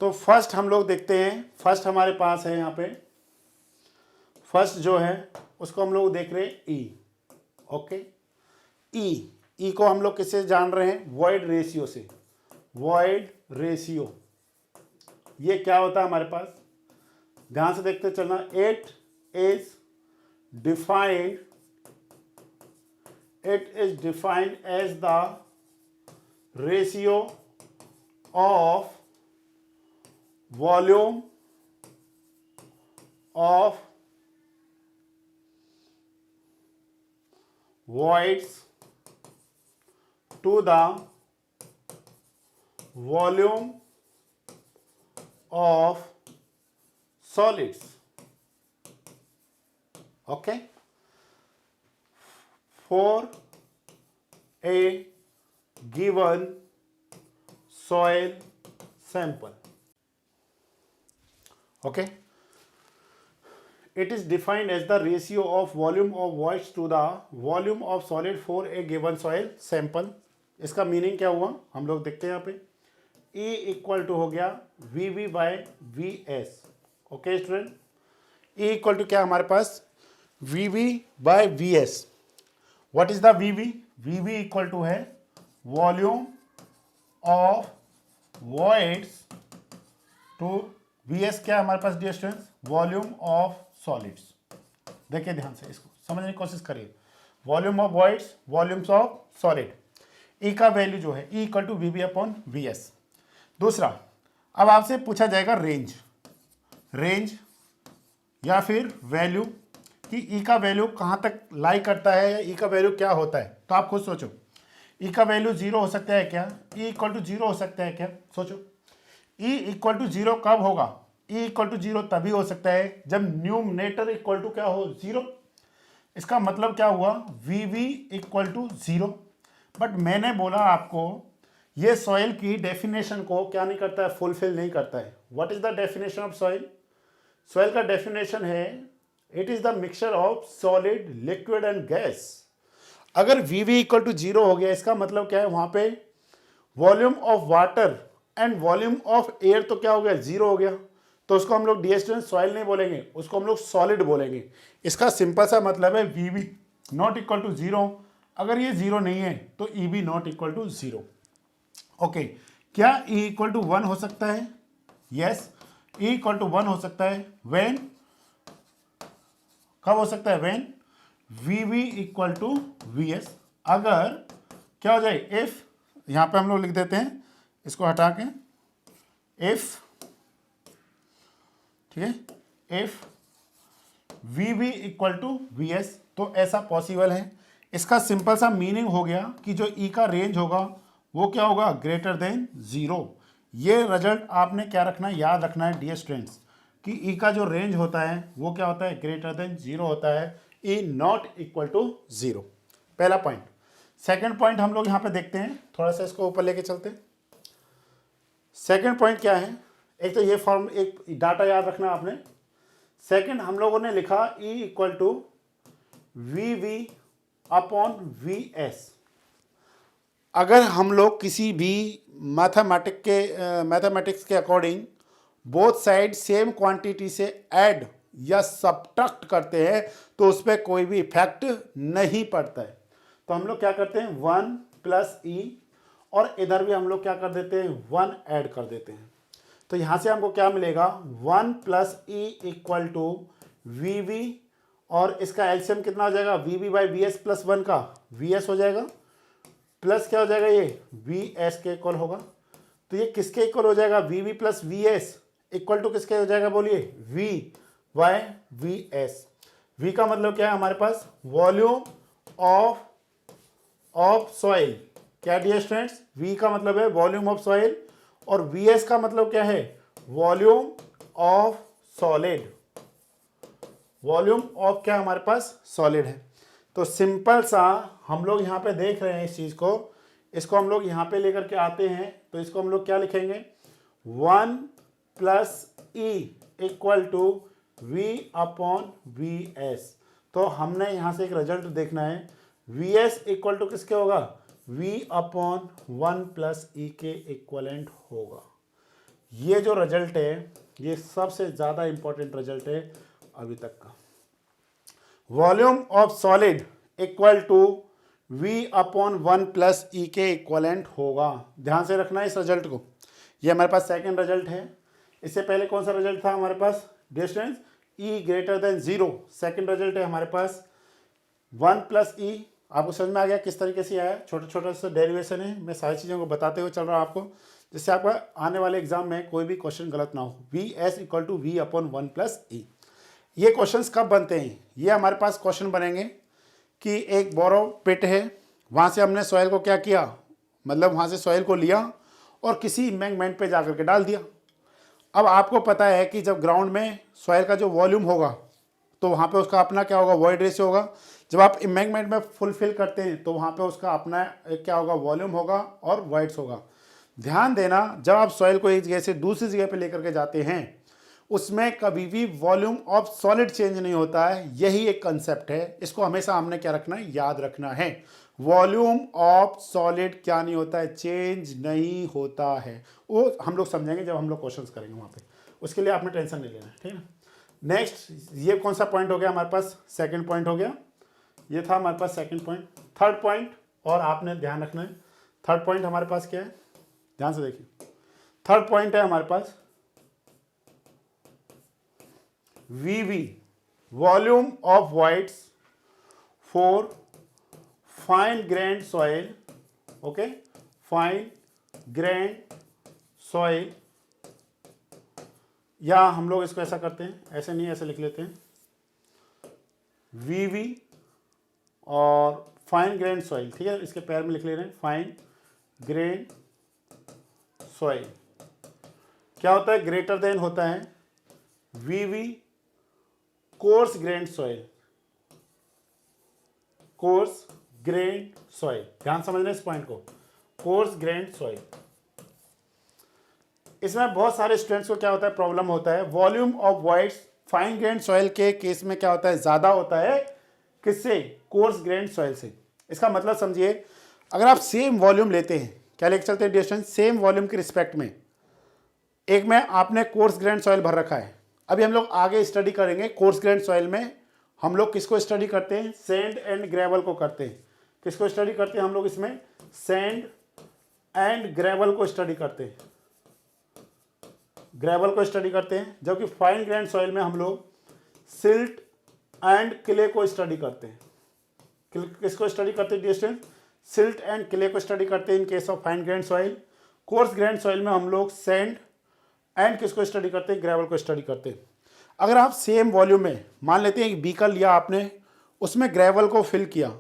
तो फर्स्ट हम लोग देखते हैं, फर्स्ट हमारे पास है यहाँ पे, फर्स्ट जो है उसको हम लोग देख रहे हैं E। ओके, E को हम लोग किससे जान रहे हैं, वॉइड रेशियो से। वॉइड रेशियो ये क्या होता है हमारे पास, ध्यान से देखते चलना। It is defined as the ratio of volume of voids to the volume of solids. Okay, for a given soil sample. Okay, it is defined as the ratio of volume of voids to the volume of solid for a given soil sample. इसका meaning क्या हुआ हम लोग देखते हैं यहाँ पे, E = हो गया VB/VS। ओके स्टूडेंट, E = क्या हमारे पास, VB/VS। What is the V V? V V equal to है volume of voids to V S क्या है हमारे पास dear students? Volume of solids. देखिए ध्यान से इसको समझने की कोशिश करिए। Volume of voids, volumes of solid. E का वैल्यू जो है E equal to V B upon V S. दूसरा, अब आपसे पूछा जाएगा रेंज, रेंज या फिर वैल्यू कि ई का वैल्यू कहाँ तक लाई करता है या ई का वैल्यू क्या होता है। तो आप खुद सोचो, ई का वैल्यू जीरो हो सकता है क्या? ई इक्वल टू जीरो हो सकता है क्या? सोचो, ई इक्वल टू जीरो कब होगा? ई इक्वल टू जीरो तभी हो सकता है जब न्यूमरेटर इक्वल टू क्या हो? जीरो। इसका मतलब क्या हुआ? V V equal to zero. But मैंने बोला आपको ये सॉइल की डेफिनेशन को क्या नहीं करता है? फुलफिल नहीं करता है। What is the definition of soil? Soil का डेफिनेशन है it is the mixture of solid, liquid and gas. अगर V V equal to zero हो गया, इसका मतलब क्या है? वहां पे volume of water and volume of air तो क्या हो गया? जीरो हो गया। तो उसको हम लोग डियर स्टूडेंट सॉइल नहीं बोलेंगे, उसको हम लोग सॉलिड बोलेंगे। इसका सिंपल सा मतलब है V B not equal to zero. अगर ये जीरो नहीं है तो E B not equal to zero. Okay, क्या ई इक्वल टू वन हो सकता है? Yes, E equal to one हो सकता है। व्हेन, कब हो सकता है? When V V equal to V S. अगर क्या हो जाए? इफ, यहां पे हम लोग लिख देते हैं इसको हटा के, इफ, ठीक है, if V V equal to V S, तो ऐसा पॉसिबल है। इसका सिंपल सा मीनिंग हो गया कि जो ई का रेंज होगा वो क्या होगा? Greater than zero. ये रिजल्ट आपने क्या रखना है? याद रखना है डियर स्टूडेंट्स कि ई का जो रेंज होता है वो क्या होता है? ग्रेटर देन जीरो होता है, ई नॉट इक्वल टू जीरो। पहला पॉइंट। सेकेंड पॉइंट हम लोग यहाँ पे देखते हैं, थोड़ा सा इसको ऊपर लेके चलते हैं। सेकेंड पॉइंट क्या है? एक तो ये फॉर्म, एक डाटा याद रखना आपने। सेकंड हम लोगों ने लिखा E equal to V V upon V S. अगर हम लोग किसी भी मैथमेटिक्स के according both side same quantity से ऐड या सब्ट्रैक्ट करते हैं तो उस पर कोई भी इफेक्ट नहीं पड़ता है। तो हम लोग क्या करते हैं? वन प्लस ई, और इधर भी हम लोग क्या कर देते हैं? वन ऐड कर देते हैं। तो यहां से हमको क्या मिलेगा? One plus E equal to V V, और इसका एलसीएम कितना हो जाएगा? V V by V S plus one का वी एस हो जाएगा, प्लस क्या हो जाएगा? ये वी एस के इक्वल होगा। तो ये किसके इक्वल हो जाएगा? V V plus V S equal to किसके हो जाएगा? बोलिए, V by V S. V का मतलब क्या है हमारे पास? Volume of soil. क्या डियर स्टूडेंट्स? वी का मतलब है वॉल्यूम ऑफ सॉइल, और वी एस का मतलब क्या है? Volume of solid. Volume of क्या हमारे पास? सॉलिड है। तो सिंपल सा हम लोग यहाँ पे देख रहे हैं इस चीज को, इसको हम लोग यहाँ पे लेकर के आते हैं। तो इसको हम लोग क्या लिखेंगे? One plus E equal to V upon V S. तो हमने यहाँ से एक रिजल्ट देखना है। वी एस इक्वल टू किसके होगा? v upon one plus E के इक्वलेंट होगा। ये जो रिजल्ट है ये सबसे ज़्यादा इंपॉर्टेंट रिजल्ट है अभी तक का। Volume of solid equal to v upon one plus E के इक्वलेंट होगा। ध्यान से रखना है इस रिजल्ट को। ये हमारे पास सेकंड रिजल्ट है। इससे पहले कौन सा रिजल्ट था हमारे पास? Distance e greater than zero. Second result है हमारे पास वन प्लस ई। आपको समझ में आ गया किस तरीके से आया? छोटा छोटा सा डेरिवेशन है, मैं सारी चीज़ों को बताते हुए चल रहा हूँ आपको, जिससे आपका आने वाले एग्जाम में कोई भी क्वेश्चन गलत ना हो। V S equal to V upon one plus E. ये क्वेश्चंस कब बनते हैं? ये हमारे पास क्वेश्चन बनेंगे कि एक बोरो पिट है, वहाँ से हमने सॉइल को क्या किया, मतलब वहाँ से सॉइल को लिया और किसी एम्बैंकमेंट पे जा करके डाल दिया। अब आपको पता है कि जब ग्राउंड में सॉइल का जो वॉल्यूम होगा तो वहाँ पे उसका अपना क्या होगा? वॉइड रेशियो होगा। जब आप एम्बैंकमेंट में फुलफिल करते हैं तो वहाँ पे उसका अपना क्या होगा? वॉल्यूम होगा और वॉइड्स होगा। ध्यान देना, जब आप सॉइल को एक जगह से दूसरी जगह पे लेकर के जाते हैं उसमें कभी भी वॉल्यूम ऑफ सॉलिड चेंज नहीं होता है। यही एक कंसेप्ट है, इसको हमेशा हमने क्या रखना है? याद रखना है। वॉल्यूम ऑफ सॉलिड क्या नहीं होता है? चेंज नहीं होता है। वो हम लोग समझेंगे जब हम लोग क्वेश्चंस करेंगे वहाँ पे, उसके लिए आपने टेंशन नहीं लेना है, ठीक है ना। नेक्स्ट, ये कौन सा पॉइंट हो गया हमारे पास? सेकंड पॉइंट हो गया। ये था हमारे पास सेकंड पॉइंट। थर्ड पॉइंट और आपने ध्यान रखना है, थर्ड पॉइंट हमारे पास क्या है, ध्यान से देखिए। थर्ड पॉइंट है हमारे पास V V, volume of voids for fine grained soil, okay, fine grained soil, या हम लोग इसको ऐसा करते हैं, ऐसे नहीं, ऐसे लिख लेते हैं, वीवी और फाइन ग्रेन सॉइल, ठीक है, इसके पैर में लिख ले रहे हैं फाइन ग्रेन सॉइल। क्या होता है, ग्रेटर देन होता है V V coarse grain soil, coarse grain soil, ध्यान समझना इस पॉइंट को, कोर्स ग्रेन सॉइल। इसमें बहुत सारे स्टूडेंट्स को क्या होता है, प्रॉब्लम होता है, volume of whites fine grain soil के केस में क्या होता है, ज्यादा होता है किससे, कोर्स ग्रेन सॉइल से। इसका मतलब समझिए, अगर आप सेम वॉल्यूम लेते हैं, क्या लेके चलते हैं डियर स्टूडेंट्स, सेम वॉल्यूम के रिस्पेक्ट में, एक में आपने कोर्स ग्रेन सॉइल भर रखा है, अभी हम लोग आगे स्टडी करेंगे कोर्स ग्रेन सॉइल में हम लोग किसको स्टडी करते हैं, सैंड एंड ग्रेवल को करते हैं। किसको स्टडी करते हैं हम लोग इसमें, सैंड एंड ग्रेवल को स्टडी करते हैं, ग्रेवल को स्टडी करते हैं, जबकि फाइन ग्रेन सॉइल में हम लोग सिल्ट एंड क्ले को स्टडी करते हैं। किसको स्टडी करते हैं dear students, silt and clay को स्टडी करते हैं in case of fine grain soil. Coarse grain soil में हम लोग सैंड एंड किसको स्टडी करते हैं, ग्रेवल को स्टडी करते हैं। अगर आप सेम वॉल्यूम में मान लेते हैं एक बीकर लिया आपने, उसमें ग्रेवल को फिल किया,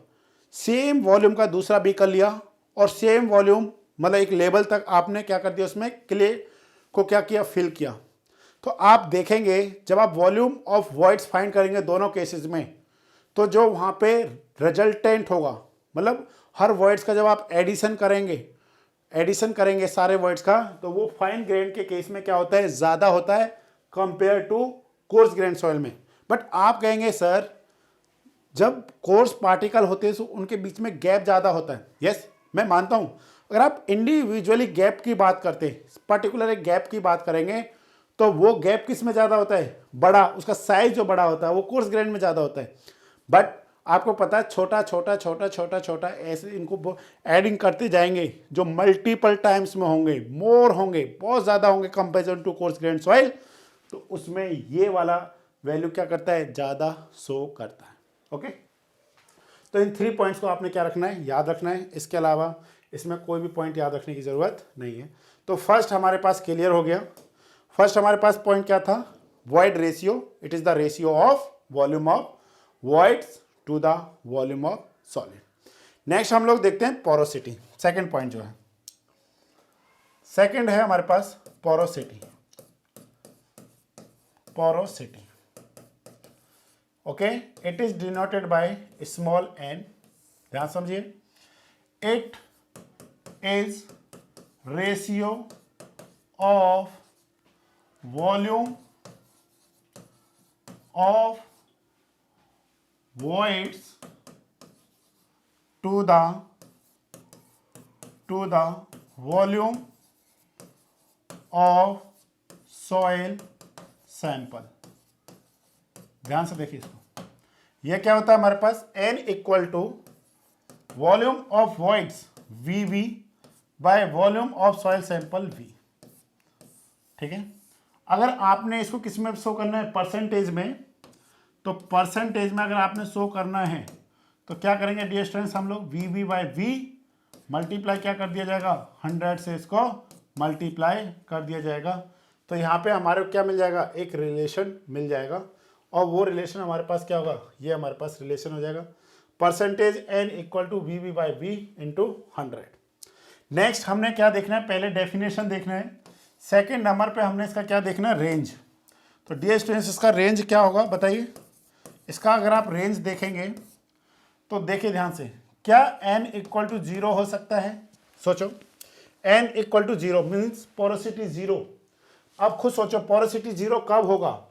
सेम वॉल्यूम का दूसरा बीकर लिया और सेम वॉल्यूम मतलब एक लेवल तक आपने क्या कर दिया, उसमें क्ले को क्या किया, फिल किया, तो आप देखेंगे जब आप वॉल्यूम ऑफ वॉइड्स फाइंड करेंगे दोनों केसेस में, तो जो वहाँ पे रिजल्टेंट होगा, मतलब हर वॉइड्स का जब आप एडिशन करेंगे सारे वर्ड्स का, तो वो फाइन ग्रेन के केस में क्या होता है, ज़्यादा होता है compare to coarse grain soil में। बट आप कहेंगे सर जब कोर्स पार्टिकल होते हैं तो उनके बीच में गैप ज़्यादा होता है। यस, मैं मानता हूँ, अगर आप इंडिविजुअली गैप की बात करते हैं, पर्टिकुलर एक गैप की बात करेंगे, तो वो गैप किस में ज़्यादा होता है, बड़ा, उसका साइज जो बड़ा होता है वो कोर्स ग्रेन में ज़्यादा होता है। बट आपको पता है छोटा छोटा छोटा छोटा छोटा ऐसे इनको एडिंग करते जाएंगे, जो मल्टीपल टाइम्स में होंगे, मोर होंगे, बहुत ज़्यादा होंगे comparison to coarse grain soil, तो उसमें ये वाला वैल्यू क्या करता है, ज़्यादा शो करता है। ओके, तो इन 3 पॉइंट्स को आपने क्या रखना है, याद रखना है। इसके अलावा इसमें कोई भी पॉइंट याद रखने की ज़रूरत नहीं है। तो फर्स्ट हमारे पास क्लियर हो गया। फर्स्ट हमारे पास पॉइंट क्या था, void ratio, it is the ratio of volume of voids to the volume of solid. Next हम लोग देखते हैं पोरोसिटी, सेकंड पॉइंट जो है, सेकंड है हमारे पास porosity. Porosity, okay, it is denoted by small n, ध्यान समझिए, it is ratio of volume of voids to the volume of soil sample। ध्यान से देखिए इसको, यह क्या होता है हमारे पास, n equal to volume of voids VV by volume of soil sample V। ठीक है, अगर आपने इसको किस में शो करना है, परसेंटेज में, तो परसेंटेज में अगर आपने शो करना है तो क्या करेंगे डियर स्टूडेंट्स, हम लोग वी बाय वी मल्टीप्लाई क्या कर दिया जाएगा, 100 से इसको मल्टीप्लाई कर दिया जाएगा। तो यहाँ पे हमारे क्या मिल जाएगा, एक रिलेशन मिल जाएगा, और वो रिलेशन हमारे पास क्या होगा, ये हमारे पास रिलेशन हो जाएगा, percentage n equal to V by V into 100। Next हमने क्या देखना है, पहले डेफिनेशन देखना है, सेकेंड नंबर पे हमने इसका क्या देखना है, रेंज। तो डियर स्टूडेंट्स इसका रेंज क्या होगा बताइए, इसका अगर आप रेंज देखेंगे तो देखिए ध्यान से, क्या n इक्वल टू 0 हो सकता है, सोचो n equal to 0 means porosity 0। अब खुद सोचो पोरोसिटी 0 कब होगा,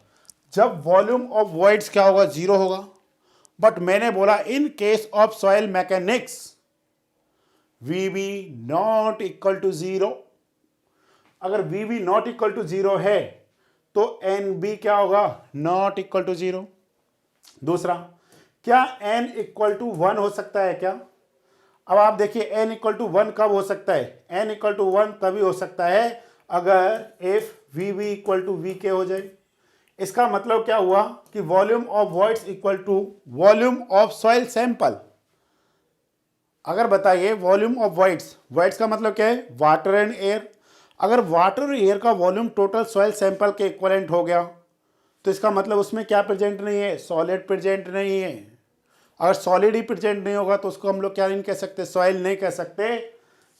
जब वॉल्यूम ऑफ वॉइड्स क्या होगा, 0 होगा। बट मैंने बोला in case of soil mechanics VB not equal to 0। अगर VB नॉट इक्वल टू 0 है तो NB क्या होगा, नॉट इक्वल टू 0। दूसरा, क्या n इक्वल टू 1 हो सकता है क्या? अब आप देखिए n इक्वल टू 1 कब हो सकता है? n इक्वल टू 1 तभी हो सकता है अगर if VV equal to VK हो जाए। इसका मतलब क्या हुआ कि volume of voids equal to volume of soil sample. अगर बताइए वॉल्यूम ऑफ वॉइड्स, वॉइड्स का मतलब क्या है? Water and air. अगर वाटर और एयर का वॉल्यूम टोटल सॉइल सैंपल के इक्वलेंट हो गया तो इसका मतलब उसमें क्या प्रेजेंट नहीं है? सॉलिड प्रेजेंट नहीं है। अगर सॉलिड ही प्रेजेंट नहीं होगा तो उसको हम लोग क्या नहीं कह सकते? सॉइल नहीं कह सकते।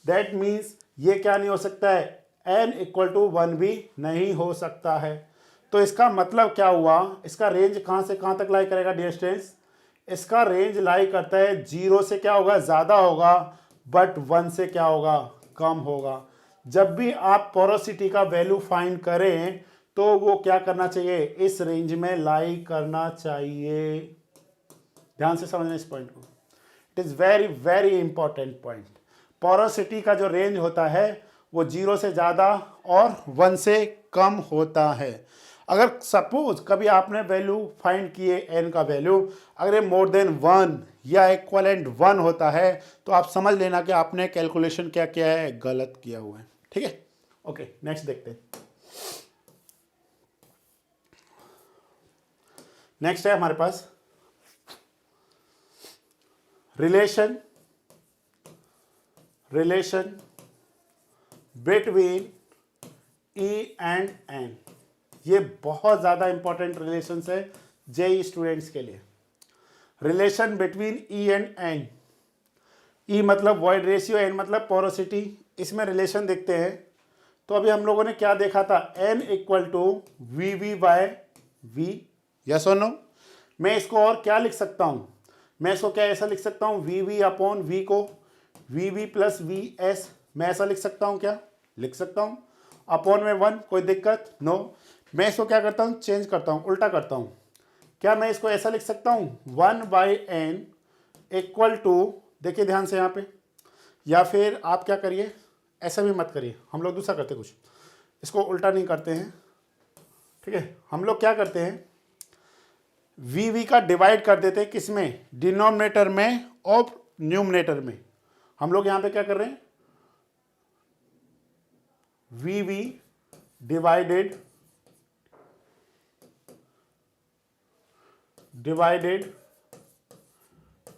दैट मीन्स ये क्या नहीं हो सकता है? n इक्वल टू 1 भी नहीं हो सकता है। तो इसका मतलब क्या हुआ? इसका रेंज कहाँ से कहाँ तक लाई करेगा डियर स्टूडेंट्स? इसका रेंज लाई करता है 0 से क्या होगा? ज़्यादा होगा, बट 1 से क्या होगा? कम होगा। जब भी आप पोरोसिटी का वैल्यू फाइंड करें तो वो क्या करना चाहिए? इस रेंज में लाई करना चाहिए। ध्यान से समझना इस पॉइंट को। It is very very important point. Porosity का जो रेंज होता है वो 0 से ज़्यादा और 1 से कम होता है। अगर सपोज कभी आपने वैल्यू फाइंड किए n का वैल्यू, अगर ये मोर देन 1 या इक्वलेंट 1 होता है तो आप समझ लेना कि आपने कैलकुलेशन क्या किया है? गलत किया हुआ है। ठीक है, ओके नेक्स्ट देखते हैं। नेक्स्ट है हमारे पास relation between E and N। ये बहुत ज़्यादा इंपॉर्टेंट रिलेशन है जेई स्टूडेंट्स के लिए। Relation between E and N। E मतलब वॉइड रेशियो, N मतलब पोरोसिटी। इसमें रिलेशन देखते हैं तो अभी हम लोगों ने क्या देखा था? N equal to VV by V। Yes और नो? मैं इसको और क्या लिख सकता हूँ? मैं इसको क्या ऐसा लिख सकता हूँ? VV अपॉन V को VV प्लस VS। मैं ऐसा लिख सकता हूँ क्या? लिख सकता हूँ। अपॉन में 1, कोई दिक्कत? नो। मैं इसको क्या करता हूँ? चेंज करता हूँ, उल्टा करता हूँ। क्या मैं इसको ऐसा लिख सकता हूँ? 1 बाई N इक्वल टू, देखिए ध्यान से यहाँ पे, या फिर आप क्या करिए, ऐसा भी मत करिए, हम लोग दूसरा करते कुछ, इसको उल्टा नहीं करते हैं। ठीक है, हम लोग क्या करते हैं? VV का डिवाइड कर देते हैं किस में? डिनोमिनेटर में और न्यूमरेटर में। हम लोग यहाँ पे क्या कर रहे हैं? VV divided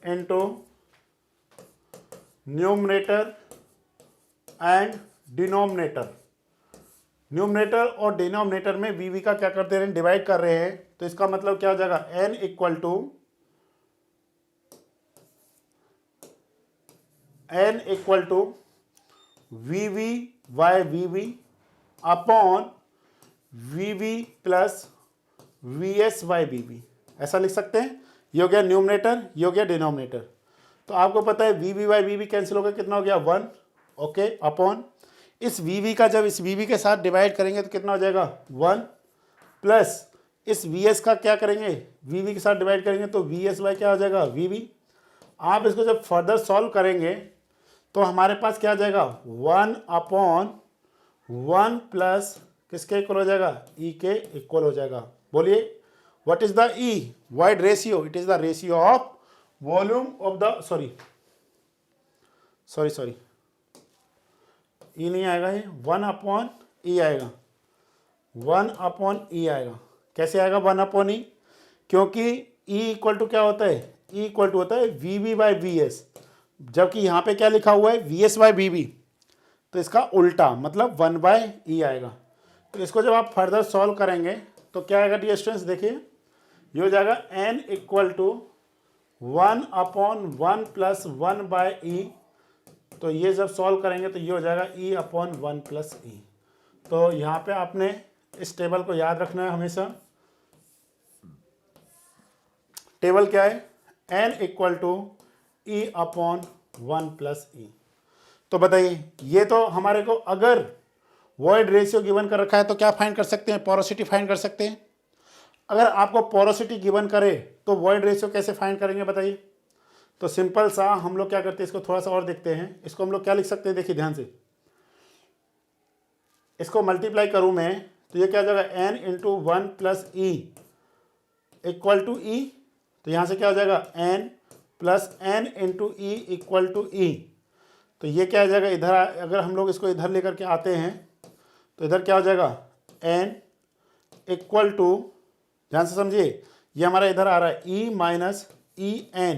into numerator and denominator. Numerator और डिनोमिनेटर में VV का क्या करते हैं? डिवाइड कर रहे हैं। तो इसका मतलब क्या हो जाएगा? N equal to VV by VV upon VV plus VS by VV। ऐसा लिख सकते हैं। ये हो गया न्यूमरेटर, ये हो गया डिनोमिनेटर। तो आपको पता है VV बाय VV कैंसिल हो गया, कितना हो गया? 1। ओके, अपॉन इस VV का जब इस VV के साथ डिवाइड करेंगे तो कितना हो जाएगा? 1 प्लस इस VS का क्या करेंगे? VV के साथ डिवाइड करेंगे तो VS बाय क्या हो जाएगा? VV। आप इसको जब फर्दर सॉल्व करेंगे तो हमारे पास क्या आ जाएगा? 1 अपॉन 1 प्लस किसके इक्वल हो जाएगा? E के इक्वल हो जाएगा। बोलिए, what is the E? Void ratio. It is the ratio of volume of the sorry E नहीं आएगा, ये 1 अपॉन E आएगा। 1 अपॉन E आएगा। कैसे आएगा 1 अपॉन E? क्योंकि E इक्वल टू क्या होता है? E इक्वल टू होता है VV बाई VS, जबकि यहाँ पे क्या लिखा हुआ है? VS by VV। तो इसका उल्टा मतलब 1 बाय E आएगा। तो इसको जब आप फर्दर सॉल्व करेंगे तो क्या आएगा डियर स्टूडेंट्स? देखिए, ये हो जाएगा N equal to 1 upon 1 plus 1 by E। तो ये जब सॉल्व करेंगे तो ये हो जाएगा E अपॉन 1 प्लस E। तो यहाँ पे आपने इस टेबल को याद रखना है हमेशा। टेबल क्या है? N equal to E upon 1 plus E। तो बताइए, ये तो हमारे को अगर वॉइड रेशियो गिवन कर रखा है तो क्या फाइंड कर सकते हैं? पोरोसिटी फाइंड कर सकते हैं। अगर आपको पोरोसिटी गिवन करे तो वॉइड रेशियो कैसे फाइंड करेंगे बताइए? तो सिंपल सा हम लोग क्या करते हैं, इसको थोड़ा सा और देखते हैं। इसको हम लोग क्या लिख सकते हैं? देखिए ध्यान से, इसको मल्टीप्लाई करूं मैं तो ये क्या हो जाएगा? N into 1 plus E equal to E। तो यहाँ से क्या हो जाएगा n plus N into E equal to E. तो ये क्या हो जाएगा, इधर अगर हम लोग इसको इधर लेकर के आते हैं तो इधर क्या हो जाएगा n इक्वल टू, ध्यान से समझिए, ये हमारा इधर आ रहा है e माइनस ई एन।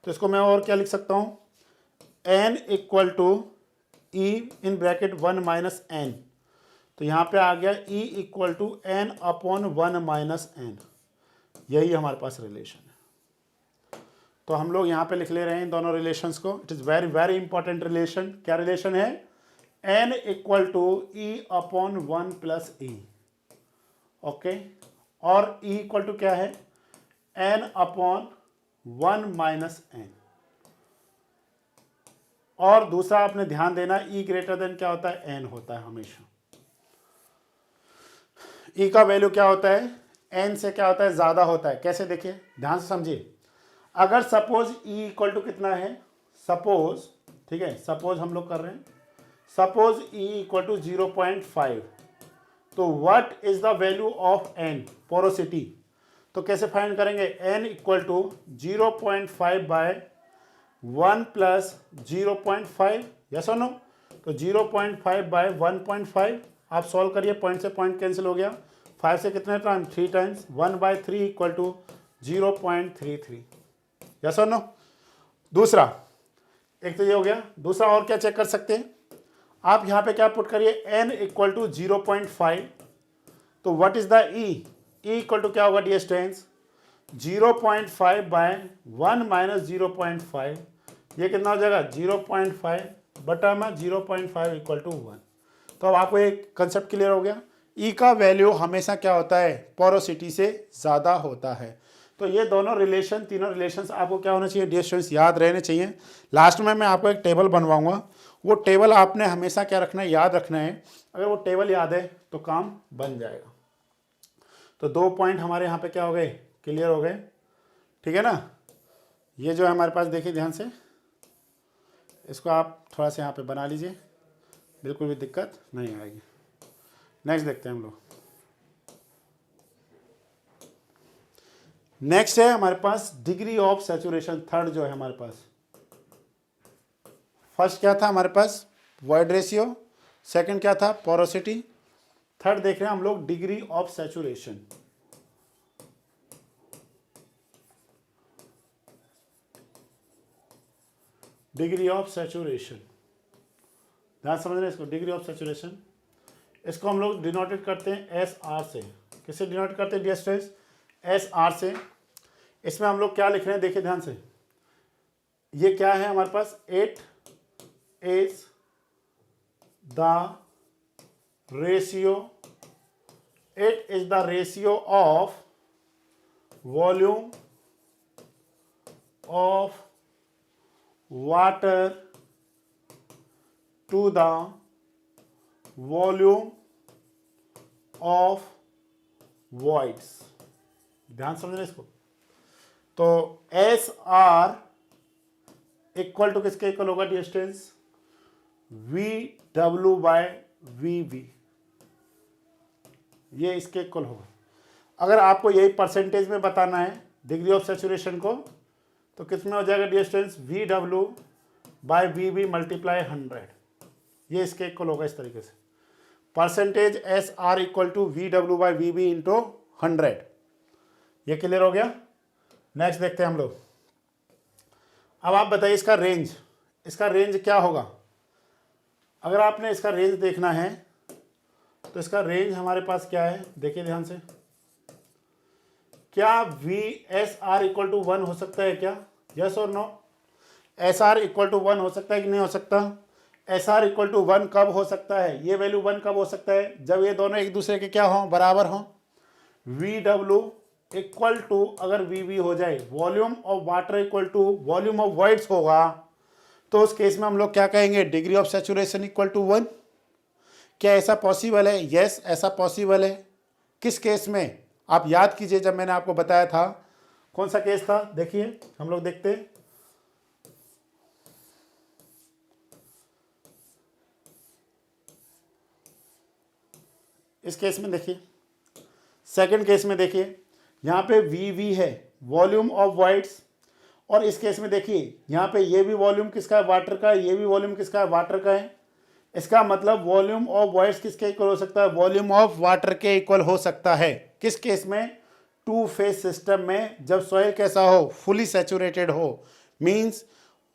तो इसको मैं और क्या लिख सकता हूँ, n equal to e in bracket 1 minus n. तो यहाँ पे आ गया e equal to n upon 1 minus n. यही हमारे पास रिलेशन है। तो हम लोग यहाँ पे लिख ले रहे हैं इन दोनों रिलेशंस को। It is very very important relation. क्या रिलेशन है, n equal to e upon 1 plus e. Okay, और e इक्वल टू क्या है, n अपॉन 1 माइनस एन। और दूसरा आपने ध्यान देना, e ग्रेटर देन क्या होता है, n होता है हमेशा। e का वैल्यू क्या होता है, n से क्या होता है, ज़्यादा होता है। कैसे, देखिए ध्यान से समझिए। अगर सपोज e इक्वल टू कितना है, सपोज, ठीक है, सपोज हम लोग कर रहे हैं, सपोज e इक्वल टू 0.5, तो what is the value of n, porosity. तो कैसे फाइंड करेंगे, n equal to 0.5 by 1 plus 0.5, yes और नो। तो 0.5 बाय 1.5 आप सॉल्व करिए, पॉइंट से पॉइंट कैंसिल हो गया, 5 से कितने time, 3 times, 1 by 3 equal to 0.33, yes और नो। दूसरा, एक तो ये हो गया। दूसरा और क्या चेक कर सकते हैं आप, यहाँ पे क्या पुट करिए, n इक्वल टू 0.5, तो what is the e, e equal to क्या होगा डियर स्टूडेंट्स, 0.5 बाय 1 माइनस 0.5, ये कितना हो जाएगा 0.5 बटा में 0.5 इक्वल टू 1। तो अब आपको एक कंसेप्ट क्लियर हो गया, e का वैल्यू हमेशा क्या होता है, पोरोसिटी से ज़्यादा होता है। तो ये दोनों रिलेशन, तीनों रिलेशंस आपको क्या होना चाहिए डियर स्टूडेंट्स, याद रहने चाहिए। लास्ट में मैं आपको एक टेबल बनवाऊंगा, वो टेबल आपने हमेशा क्या रखना है, याद रखना है। अगर वो टेबल याद है तो काम बन जाएगा। तो 2 पॉइंट हमारे यहाँ पे क्या हो गए, क्लियर हो गए, ठीक है ना। ये जो है हमारे पास, देखिए ध्यान से, इसको आप थोड़ा सा यहाँ पे बना लीजिए, बिल्कुल भी दिक्कत नहीं आएगी। नेक्स्ट देखते हैं हम लोग। नेक्स्ट है हमारे पास डिग्री ऑफ सैचुरेशन, थर्ड जो है हमारे पास। फर्स्ट क्या था हमारे पास, वॉइड रेशियो, सेकंड क्या था, पोरोसिटी, थर्ड देख रहे हैं हम लोग degree of saturation. Degree of saturation, ध्यान समझ रहे हैं इसको, डिग्री ऑफ सैचुरेशन। इसको हम लोग डिनोटेड करते हैं एस आर से। किससे डिनोट करते हैं डियर स्टूडेंट्स, एस आर से। इसमें हम लोग क्या लिख रहे हैं, देखिए ध्यान से, ये क्या है हमारे पास, 8 is the ratio, 8 is the ratio of volume of water to the volume of voids. ध्यान समझना इसको। तो एस आर इक्वल टू किसके इक्वल होगा dear students, V W by V V, ये इसके इक्वल होगा। अगर आपको यही परसेंटेज में बताना है डिग्री ऑफ सैचुरेशन को, तो किसमें हो जाएगा dear students, V W by V V multiply 100, ये इसके इक्वल होगा। इस तरीके से percentage S R equal to V W by V V into 100, ये क्लियर हो गया। नेक्स्ट देखते हैं हम लोग। अब आप बताइए इसका रेंज, इसका रेंज क्या होगा। अगर आपने इसका रेंज देखना है तो इसका रेंज हमारे पास क्या है, देखिए ध्यान से, क्या V S R equal to 1 हो सकता है क्या, यस और no. S R equal to 1 हो सकता है कि नहीं हो सकता। एस आर इक्वल टू 1 कब हो सकता है, ये वैल्यू 1 कब हो सकता है, जब ये दोनों एक दूसरे के क्या हों, बराबर हों। वी डब्ल्यू इक्वल टू अगर वी वी हो जाए, volume of water equal to volume of voids होगा, तो उस केस में हम लोग क्या कहेंगे, degree of saturation equal to 1। क्या ऐसा पॉसिबल है, यस ऐसा पॉसिबल है। किस केस में, आप याद कीजिए, जब मैंने आपको बताया था, कौन सा केस था, देखिए हम लोग देखते हैं। इस केस में देखिए, सेकंड केस में देखिए, यहाँ पे वी वी है, वॉल्यूम ऑफ वॉइड्स। और इस केस में देखिए यहाँ पे ये भी वॉल्यूम किसका है, वाटर का है, ये भी वॉल्यूम किसका है, वाटर का है। इसका मतलब वॉल्यूम ऑफ वॉइड्स किसके इक्वल हो सकता है, वॉल्यूम ऑफ वाटर के इक्वल हो सकता है। किस केस में, टू फेज सिस्टम में, जब सॉइल कैसा हो, फुली सैचुरेटेड हो, मींस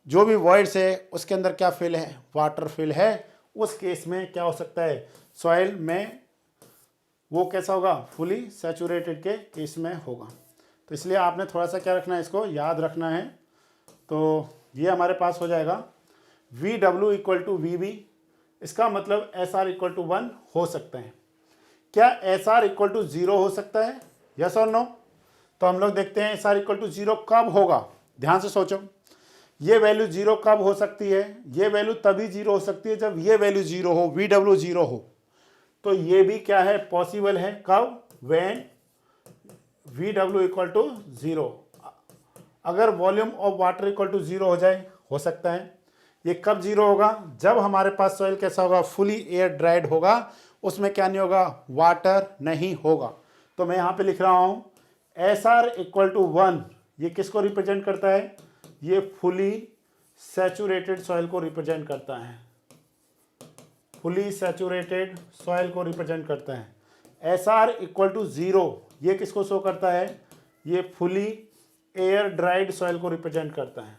जो भी वॉइड्स है उसके अंदर क्या फिल है, वाटर फिल है। उस केस में क्या हो सकता है, सॉइल में वो कैसा होगा, फुली सैचुरेटेड के केस में होगा। तो इसलिए आपने थोड़ा सा क्या रखना है, इसको याद रखना है। तो ये हमारे पास हो जाएगा V W equal to V B. इसका मतलब एस आर इक्वल टू 1 हो सकता है। क्या एस आर इक्वल टू 0 हो सकता है, यस और नो? तो हम लोग देखते हैं एस आर इक्वल टू 0 कब होगा। ध्यान से सोचो, ये वैल्यू 0 कब हो सकती है, ये वैल्यू तभी 0 हो सकती है जब ये वैल्यू 0 हो, वी डब्ल्यू 0 हो। तो ये भी क्या है, पॉसिबल है। कब, when V W equal to 0। अगर volume of water equal to 0 हो जाए, हो सकता है। ये कब 0 होगा, जब हमारे पास सॉइल कैसा होगा, फुली एयर ड्राइड होगा, उसमें क्या नहीं होगा, वाटर नहीं होगा। तो मैं यहाँ पे लिख रहा हूँ एस आर इक्वल टू 1। ये किसको रिप्रेजेंट करता है, ये फुली सैचुरेटेड सॉइल को रिप्रेजेंट करता है, फुली सैचुरेटेड सॉइल को रिप्रेजेंट करता है। एस आर इक्वल टू 0 ये किसको शो करता है, ये फुली एयर ड्राइड सॉइल को रिप्रेजेंट करता है।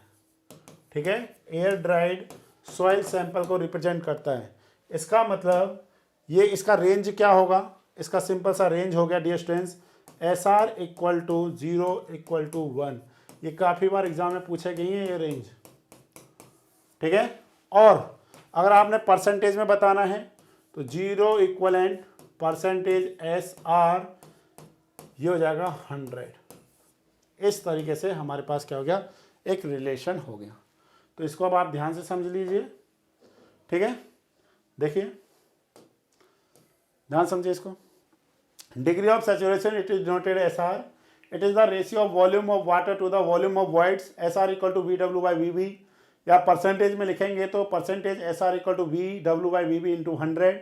ठीक है, एयर ड्राइड सॉइल सैंपल को रिप्रेजेंट करता है। इसका मतलब ये इसका रेंज क्या होगा, इसका सिंपल सा रेंज हो गया dear students, S R equal to 0 equal to 1। ये काफ़ी बार एग्जाम में पूछे गई है ये रेंज। ठीक है, और अगर आपने परसेंटेज में बताना है तो 0 इक्वलेंट परसेंटेज एस आर, ये हो जाएगा 100। इस तरीके से हमारे पास क्या हो गया, एक रिलेशन हो गया। तो इसको अब आप ध्यान से समझ लीजिए। ठीक है, देखिए ध्यान समझिए इसको। Degree of saturation it is denoted S R. It is the ratio of volume of water to the volume of voids. S R equal to V W by V B, या परसेंटेज में लिखेंगे तो percentage S R equal to V W by V B into 100।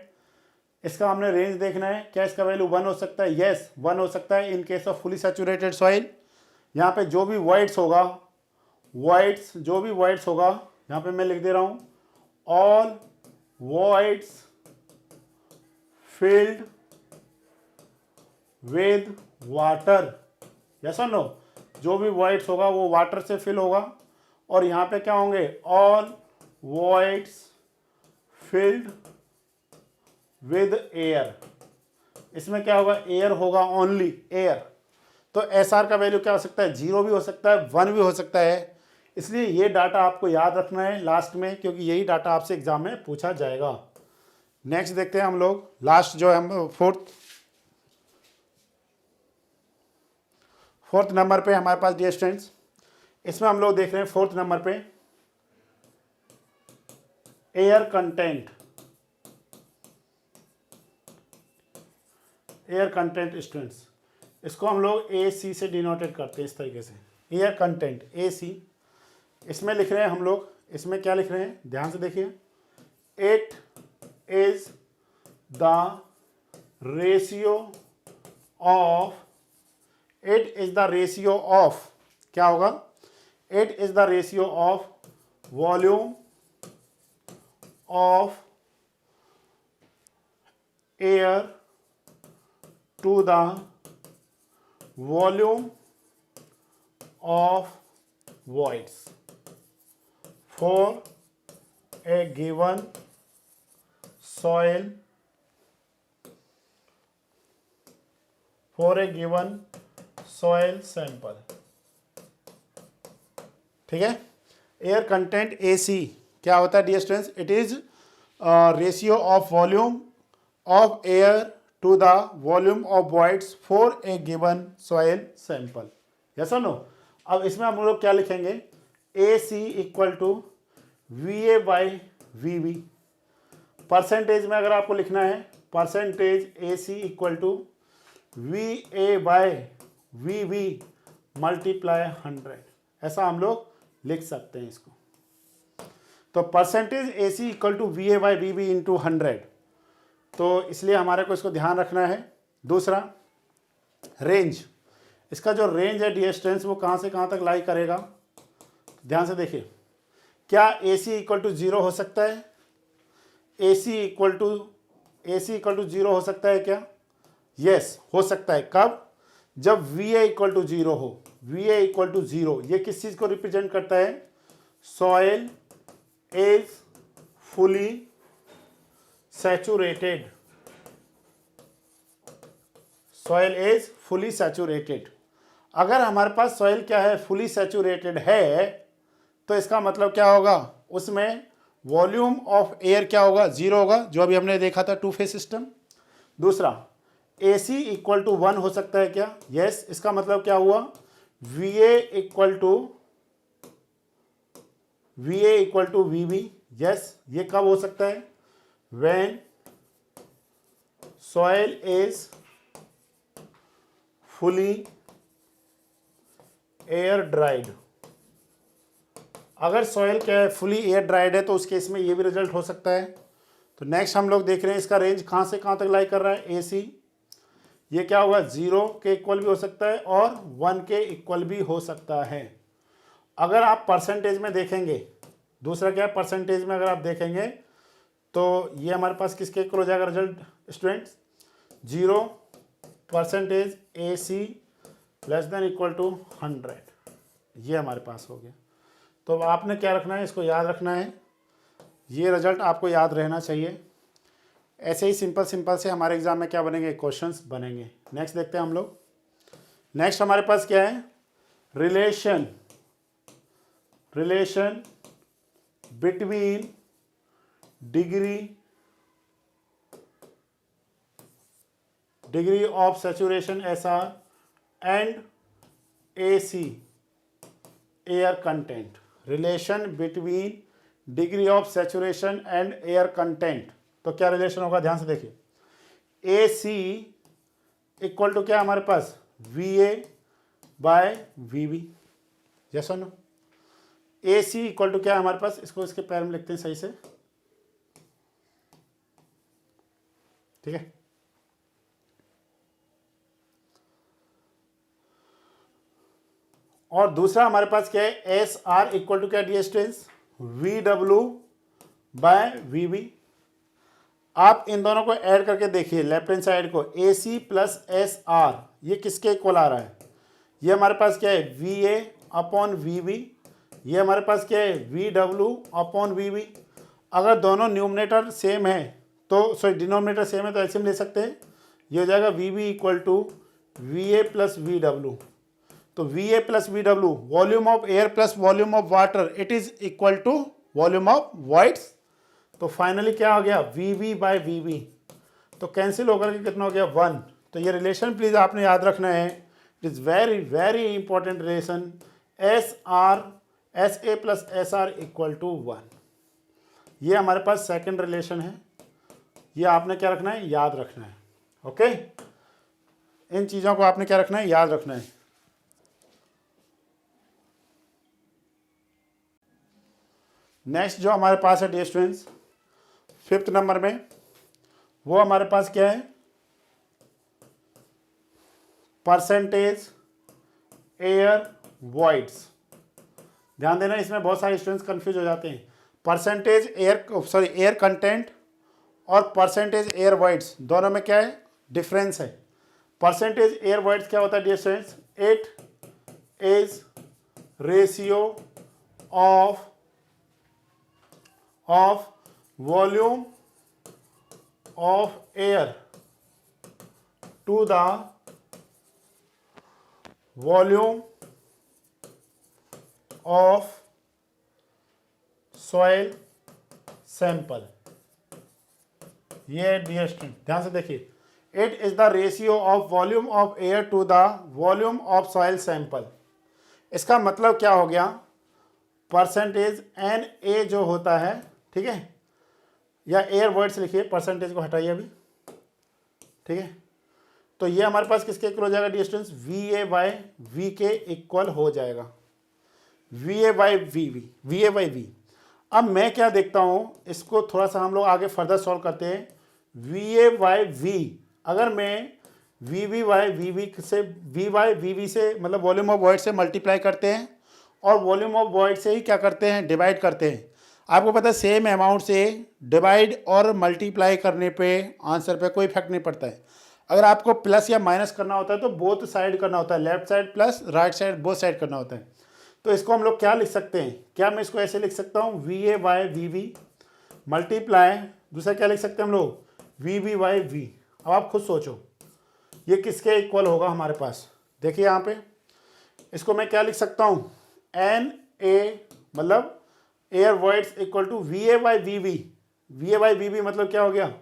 इसका हमने range देखना है, क्या इसका वैल्यू 1 हो सकता है, यस 1 हो सकता है इन case of fully saturated soil. यहाँ पे जो भी वॉइड्स होगा, वॉइड्स जो भी वॉइड्स होगा, यहाँ पे मैं लिख दे रहा हूँ all voids filled with water, yes और नो? जो भी वॉइड्स होगा वो वाटर से फिल होगा। और यहाँ पे क्या होंगे, all voids filled with air. इसमें क्या होगा, एयर होगा, ओनली एयर। तो एस आर का वैल्यू क्या हो सकता है, 0 भी हो सकता है, 1 भी हो सकता है। इसलिए ये डाटा आपको याद रखना है लास्ट में, क्योंकि यही डाटा आपसे एग्जाम में पूछा जाएगा। नेक्स्ट देखते हैं हम लोग, लास्ट जो है हम फोर्थ नंबर पे हमारे पास डियर स्टूडेंट्स, इसमें हम लोग देख रहे हैं फोर्थ नंबर पे air content. Air content students, इसको हम लोग ए सी से डिनोटेड करते हैं इस तरीके से, एयर कंटेंट ए सी। इसमें लिख रहे हैं हम लोग, इसमें क्या लिख रहे हैं, ध्यान से देखिए। It is the ratio of, it is the ratio of, क्या होगा, it is the ratio of volume of air to the volume of voids for a given soil, for a given soil sample। ठीक है, air content AC क्या होता है dear students, it is ratio of volume of air to the volume of voids for a given soil sample, yes और no? अब इसमें हम लोग क्या लिखेंगे, A C equal to V A by V B. Percentage में अगर आपको लिखना है, percentage A C equal to V A by V B multiply 100, ऐसा हम लोग लिख सकते हैं इसको। तो percentage A C equal to V A by V B into 100, तो इसलिए हमारे को इसको ध्यान रखना है। दूसरा रेंज, इसका जो रेंज है डियर स्टूडेंट्स वो कहाँ से कहाँ तक लाई करेगा, ध्यान से देखिए। क्या ए सी इक्वल टू जीरो हो सकता है? ए सी इक्वल टू जीरो हो सकता है क्या? यस हो सकता है। कब? जब V A equal to zero हो। V A equal to zero ये किस चीज को रिप्रेजेंट करता है? Soil is fully saturated. Soil is fully saturated. अगर हमारे पास सॉइल क्या है? फुली सैचुरेटेड है, तो इसका मतलब क्या होगा? उसमें वॉल्यूम ऑफ एयर क्या होगा? जीरो होगा, जो अभी हमने देखा था टू फेज सिस्टम। दूसरा, A C equal to one हो सकता है क्या? यस। इसका मतलब क्या हुआ? V A equal to V B. Yes, ये कब हो सकता है? When soil is fully air dried. अगर सॉइल क्या है? फुली एयर ड्राइड है, तो उस केस में ये भी रिजल्ट हो सकता है। तो नेक्स्ट हम लोग देख रहे हैं इसका रेंज कहाँ से कहाँ तक लाई कर रहा है? ए सी ये क्या होगा? जीरो के इक्वल भी हो सकता है और वन के इक्वल भी हो सकता है। अगर आप परसेंटेज में देखेंगे, दूसरा क्या है? परसेंटेज में अगर आप देखेंगे तो ये हमारे पास किसके इक्वल हो जाएगा result students? 0% A C less than equal to 100। ये हमारे पास हो गया। तो आपने क्या रखना है? इसको याद रखना है। ये रिजल्ट आपको याद रहना चाहिए। ऐसे ही सिंपल से हमारे एग्जाम में क्या बनेंगे? क्वेश्चंस बनेंगे। नेक्स्ट देखते हैं हम लोग। नेक्स्ट हमारे पास क्या है? Relation between degree of saturation SR and AC air content. Relation between degree of saturation and air content. तो क्या रिलेशन होगा? ध्यान से देखिए। AC इक्वल टू क्या हमारे पास? VA by VB। यस और नो? AC इक्वल टू क्या है हमारे पास? इसको इसके पैर में लिखते हैं सही से, ठीक है। और दूसरा हमारे पास क्या है? SR इक्वल टू क्या dear students? VW by VB। आप इन दोनों को ऐड करके देखिए, लेफ्ट हैंड साइड को AC प्लस SR ये किसके इक्वल आ रहा है? ये हमारे पास क्या है? VA upon VB। ये हमारे पास क्या है? VW upon VB। अगर दोनों न्यूमरेटर सेम है तो डिनोमिनेटर सेम है तो ऐसे हम ले सकते हैं। ये हो जाएगा VB equal to VA plus VW। तो VA plus VW volume of air plus volume of water, it is equal to volume of voids. तो फाइनली क्या हो गया? VB by VB। तो कैंसिल होकर के कितना हो गया? 1। तो ये रिलेशन प्लीज आपने याद रखना है। It is very very important relation. SA plus SR equal to 1। ये हमारे पास सेकंड रिलेशन है। ये आपने क्या रखना है? याद रखना है। ओके, इन चीज़ों को आपने क्या रखना है? याद रखना है। नेक्स्ट जो हमारे पास है डियर स्टूडेंट्स 5th नंबर में, वो हमारे पास क्या है? Percentage air voids. ध्यान देना, इसमें बहुत सारे स्टूडेंट्स कंफ्यूज हो जाते हैं। परसेंटेज एयर कंटेंट और परसेंटेज एयर वॉइड्स दोनों में क्या है? डिफरेंस है। परसेंटेज एयर वॉइड्स क्या होता है dear students? It is ratio of volume of air to the volume of soil sample. ये डियर स्टूडेंट ध्यान से देखिए, it is the ratio of volume of air to the volume of soil sample. इसका मतलब क्या हो गया? Percentage NA जो होता है, ठीक है, या एयर वर्ड्स लिखिए, परसेंटेज को हटाइए अभी, ठीक है। तो ये हमारे पास किसके इक्वल हो जाएगा dear students? VA by V के इक्वल हो जाएगा। VA by V। अब मैं क्या देखता हूँ, इसको थोड़ा सा हम लोग आगे फर्दर सॉल्व करते हैं। VA बाय V, अगर मैं वी से वी से मतलब वॉल्यूम ऑफ वॉइड से मल्टीप्लाई करते हैं और वॉल्यूम ऑफ वॉइड से ही क्या करते हैं, डिवाइड करते हैं। आपको पता है सेम अमाउंट से डिवाइड और मल्टीप्लाई करने पे आंसर पे कोई इफेक्ट नहीं पड़ता है। अगर आपको प्लस या माइनस करना होता है तो बोथ साइड करना होता है, left side plus right side both side करना होता है। तो इसको हम लोग क्या लिख सकते हैं, क्या मैं इसको ऐसे लिख सकता हूँ V A by V V multiply, दूसरा क्या लिख सकते हैं हम लोग वी बी बाई वी। अब आप खुद सोचो ये किसके इक्वल होगा हमारे पास। देखिए यहाँ पे इसको मैं क्या लिख सकता हूँ, एन ए मतलब air voids equal to V A by V V. V A by V V मतलब क्या हो गया,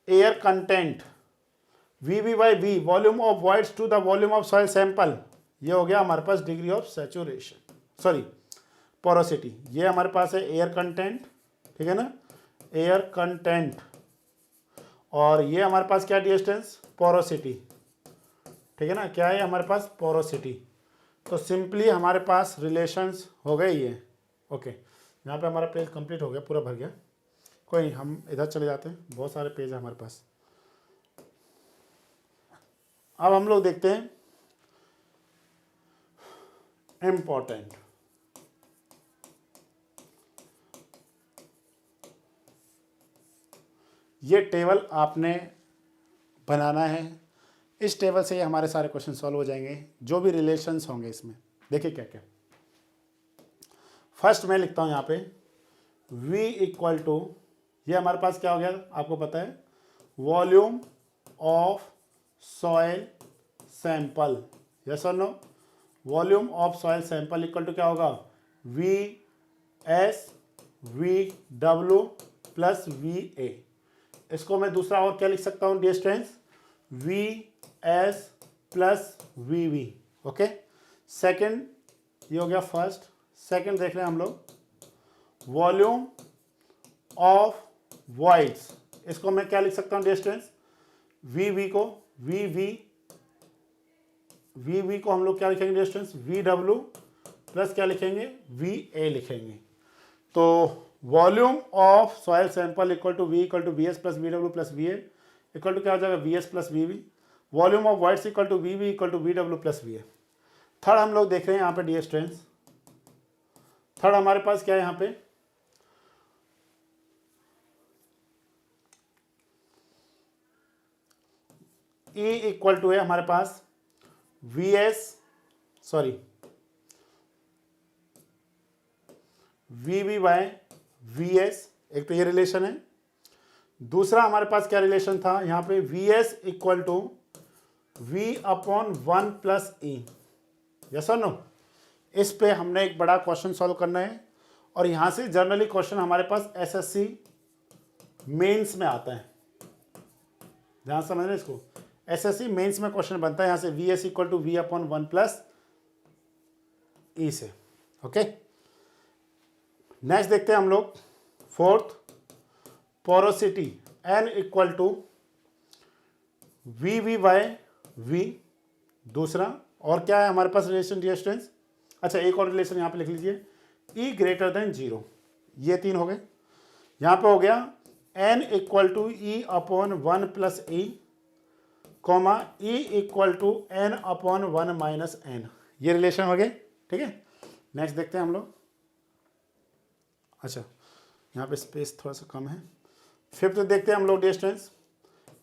air content, V V by V volume of voids to the volume of soil sample. ये हो गया हमारे पास degree of saturation, sorry porosity. ये हमारे पास है एयर कंटेंट, ठीक है ना, एयर कंटेंट। और ये हमारे पास क्या डिस्टेंस, पोरोसिटी, ठीक है ना, क्या है हमारे पास पोरोसिटी। तो सिंपली हमारे पास रिलेशंस हो गए ये। ओके, यहाँ पे हमारा पेज कंप्लीट हो गया, पूरा भर गया। कोई नहीं, हम इधर चले जाते हैं, बहुत सारे पेज है हमारे पास। अब हम लोग देखते हैं इम्पोर्टेंट, ये टेबल आपने बनाना है। इस टेबल से हमारे सारे क्वेश्चन सॉल्व हो जाएंगे, जो भी रिलेशंस होंगे इसमें। देखिए क्या क्या, फर्स्ट मैं लिखता हूँ यहाँ पे V इक्वल टू, ये हमारे पास क्या हो गया आपको पता है, volume of soil sample, yes और no. Volume of soil sample equal to क्या होगा, V S V W plus V A. इसको मैं दूसरा और क्या लिख सकता हूँ distance, V S plus V V. Okay, second ये हो गया फर्स्ट। सेकेंड देख रहे हैं हम लोग, वॉल्यूम ऑफ वॉइड्स, इसको मैं क्या लिख सकता हूँ डिस्टेंस, वी वी को वी वी को हम लोग क्या लिखेंगे डिस्टेंस, वी डब्ल्यू प्लस क्या लिखेंगे, वी ए लिखेंगे। तो volume of soil sample equal to V equal to V S plus V W plus V A equal to क्या हो जाएगा, V S plus V V. Volume of voids equal to V equal to V W plus V A. Third हम लोग देख रहे हैं यहाँ पे डिस्टेंस। थर्ड हमारे पास क्या है यहाँ पे, E इक्वल टू है हमारे पास V S, sorry V V by V S. एक तो ये रिलेशन है। दूसरा हमारे पास क्या रिलेशन था यहाँ पे, V S equal to V upon one plus e, yes और नो। इस पे हमने एक बड़ा क्वेश्चन सॉल्व करना है और यहाँ से जनरली क्वेश्चन हमारे पास एसएससी मेंस में आता है, ध्यान समझ रहे इसको। एसएससी मेंस में क्वेश्चन बनता है यहाँ से, V S equal to V upon one plus E से। ओके, नेक्स्ट देखते हैं हम लोग fourth, porosity N equal to V V by V. दूसरा और क्या है हमारे पास रिलेशन डिस्टेंस, अच्छा एक और रिलेशन यहाँ पे लिख लीजिए, ई ग्रेटर देन जीरो। ये तीन हो गए। यहाँ पे हो गया n equal to e upon one plus e, comma e equal to n upon one minus n. ये रिलेशन हो गए, ठीक है। नेक्स्ट देखते हैं हम लोग, अच्छा यहाँ पे स्पेस थोड़ा सा कम है। फिफ्थ देखते हैं हम लोग distance,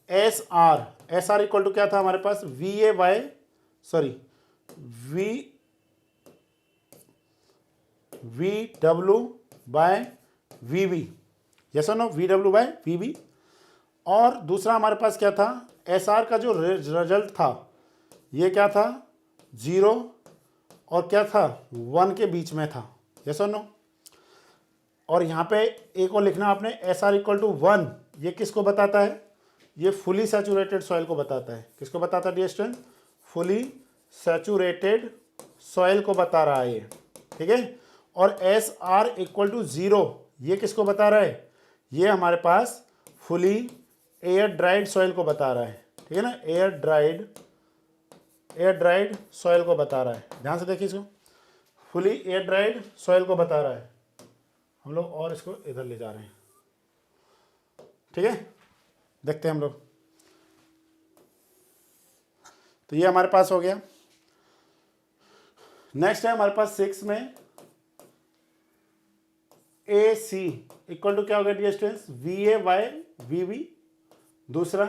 S R equal to क्या था हमारे पास, V A by sorry V W by V V, yes और no, V W by V V. और दूसरा हमारे पास क्या था, एस आर का जो रिजल्ट था ये क्या था, जीरो और क्या था, वन के बीच में था, यस और नो। और यहाँ पे एक और लिखना आपने, S R equal to one, ये किसको बताता है, ये फुली सैचुरेटेड सॉइल को बताता है। किसको बताता है डिस्टेंस, फुली सैचुरेटेड सॉइल को बता रहा है ये, ठीक है। और S R equal to zero, ये किसको बता रहा है, ये हमारे पास फुली एयर ड्राइड सॉइल को बता रहा है, ठीक है ना, एयर ड्राइड सॉइल को बता रहा है। ध्यान से देखिए इसको, फुली एयर ड्राइड सॉइल को बता रहा है। हम लोग और इसको इधर ले जा रहे हैं, ठीक है। देखते हैं हम लोग, तो ये हमारे पास हो गया। नेक्स्ट है हमारे पास 6 में ए सी इक्वल टू क्या हो गया dear students, V A by V B. दूसरा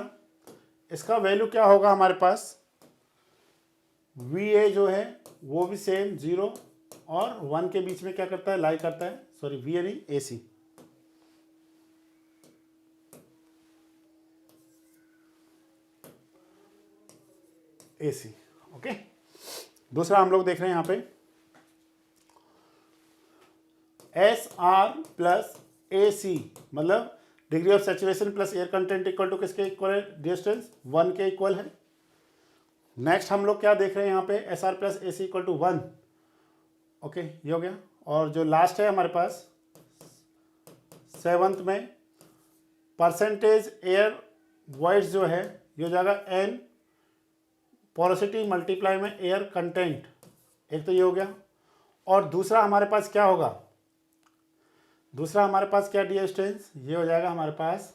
इसका वैल्यू क्या होगा हमारे पास, वी ए जो है वो भी सेम 0 और 1 के बीच में क्या करता है, लाई करता है, सॉरी वी ए नहीं ए सी। ए सी ओके। दूसरा हम लोग देख रहे हैं यहाँ पे S R plus A C, मतलब degree of saturation plus air content equal to किसके इक्वल है डिस्टेंस 1 के इक्वल है। नेक्स्ट हम लोग क्या देख रहे हैं यहाँ पे, S R plus A C equal to 1। Okay ये हो गया। और जो लास्ट है हमारे पास 7th में परसेंटेज एयर वॉइड्स जो है ये हो जाएगा एन पोरोसिटी मल्टीप्लाई में एयर कंटेंट, एक तो ये हो गया। और दूसरा हमारे पास क्या होगा, दूसरा हमारे पास क्या डियर स्टूडेंट्स, ये हो जाएगा हमारे पास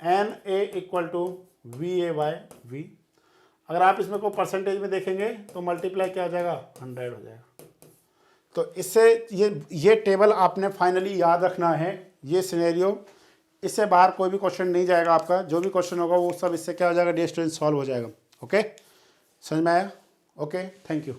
N A equal to V A by V. अगर आप इसमें को परसेंटेज में देखेंगे तो मल्टीप्लाई क्या हो जाएगा, 100 हो जाएगा। तो इससे ये टेबल आपने फाइनली याद रखना है, ये सिनेरियो, इससे बाहर कोई भी क्वेश्चन नहीं जाएगा आपका, जो भी क्वेश्चन होगा वो सब इससे क्या हो जाएगा डियर स्टूडेंट, सॉल्व हो जाएगा। ओके समझ में आया? Okay thank you.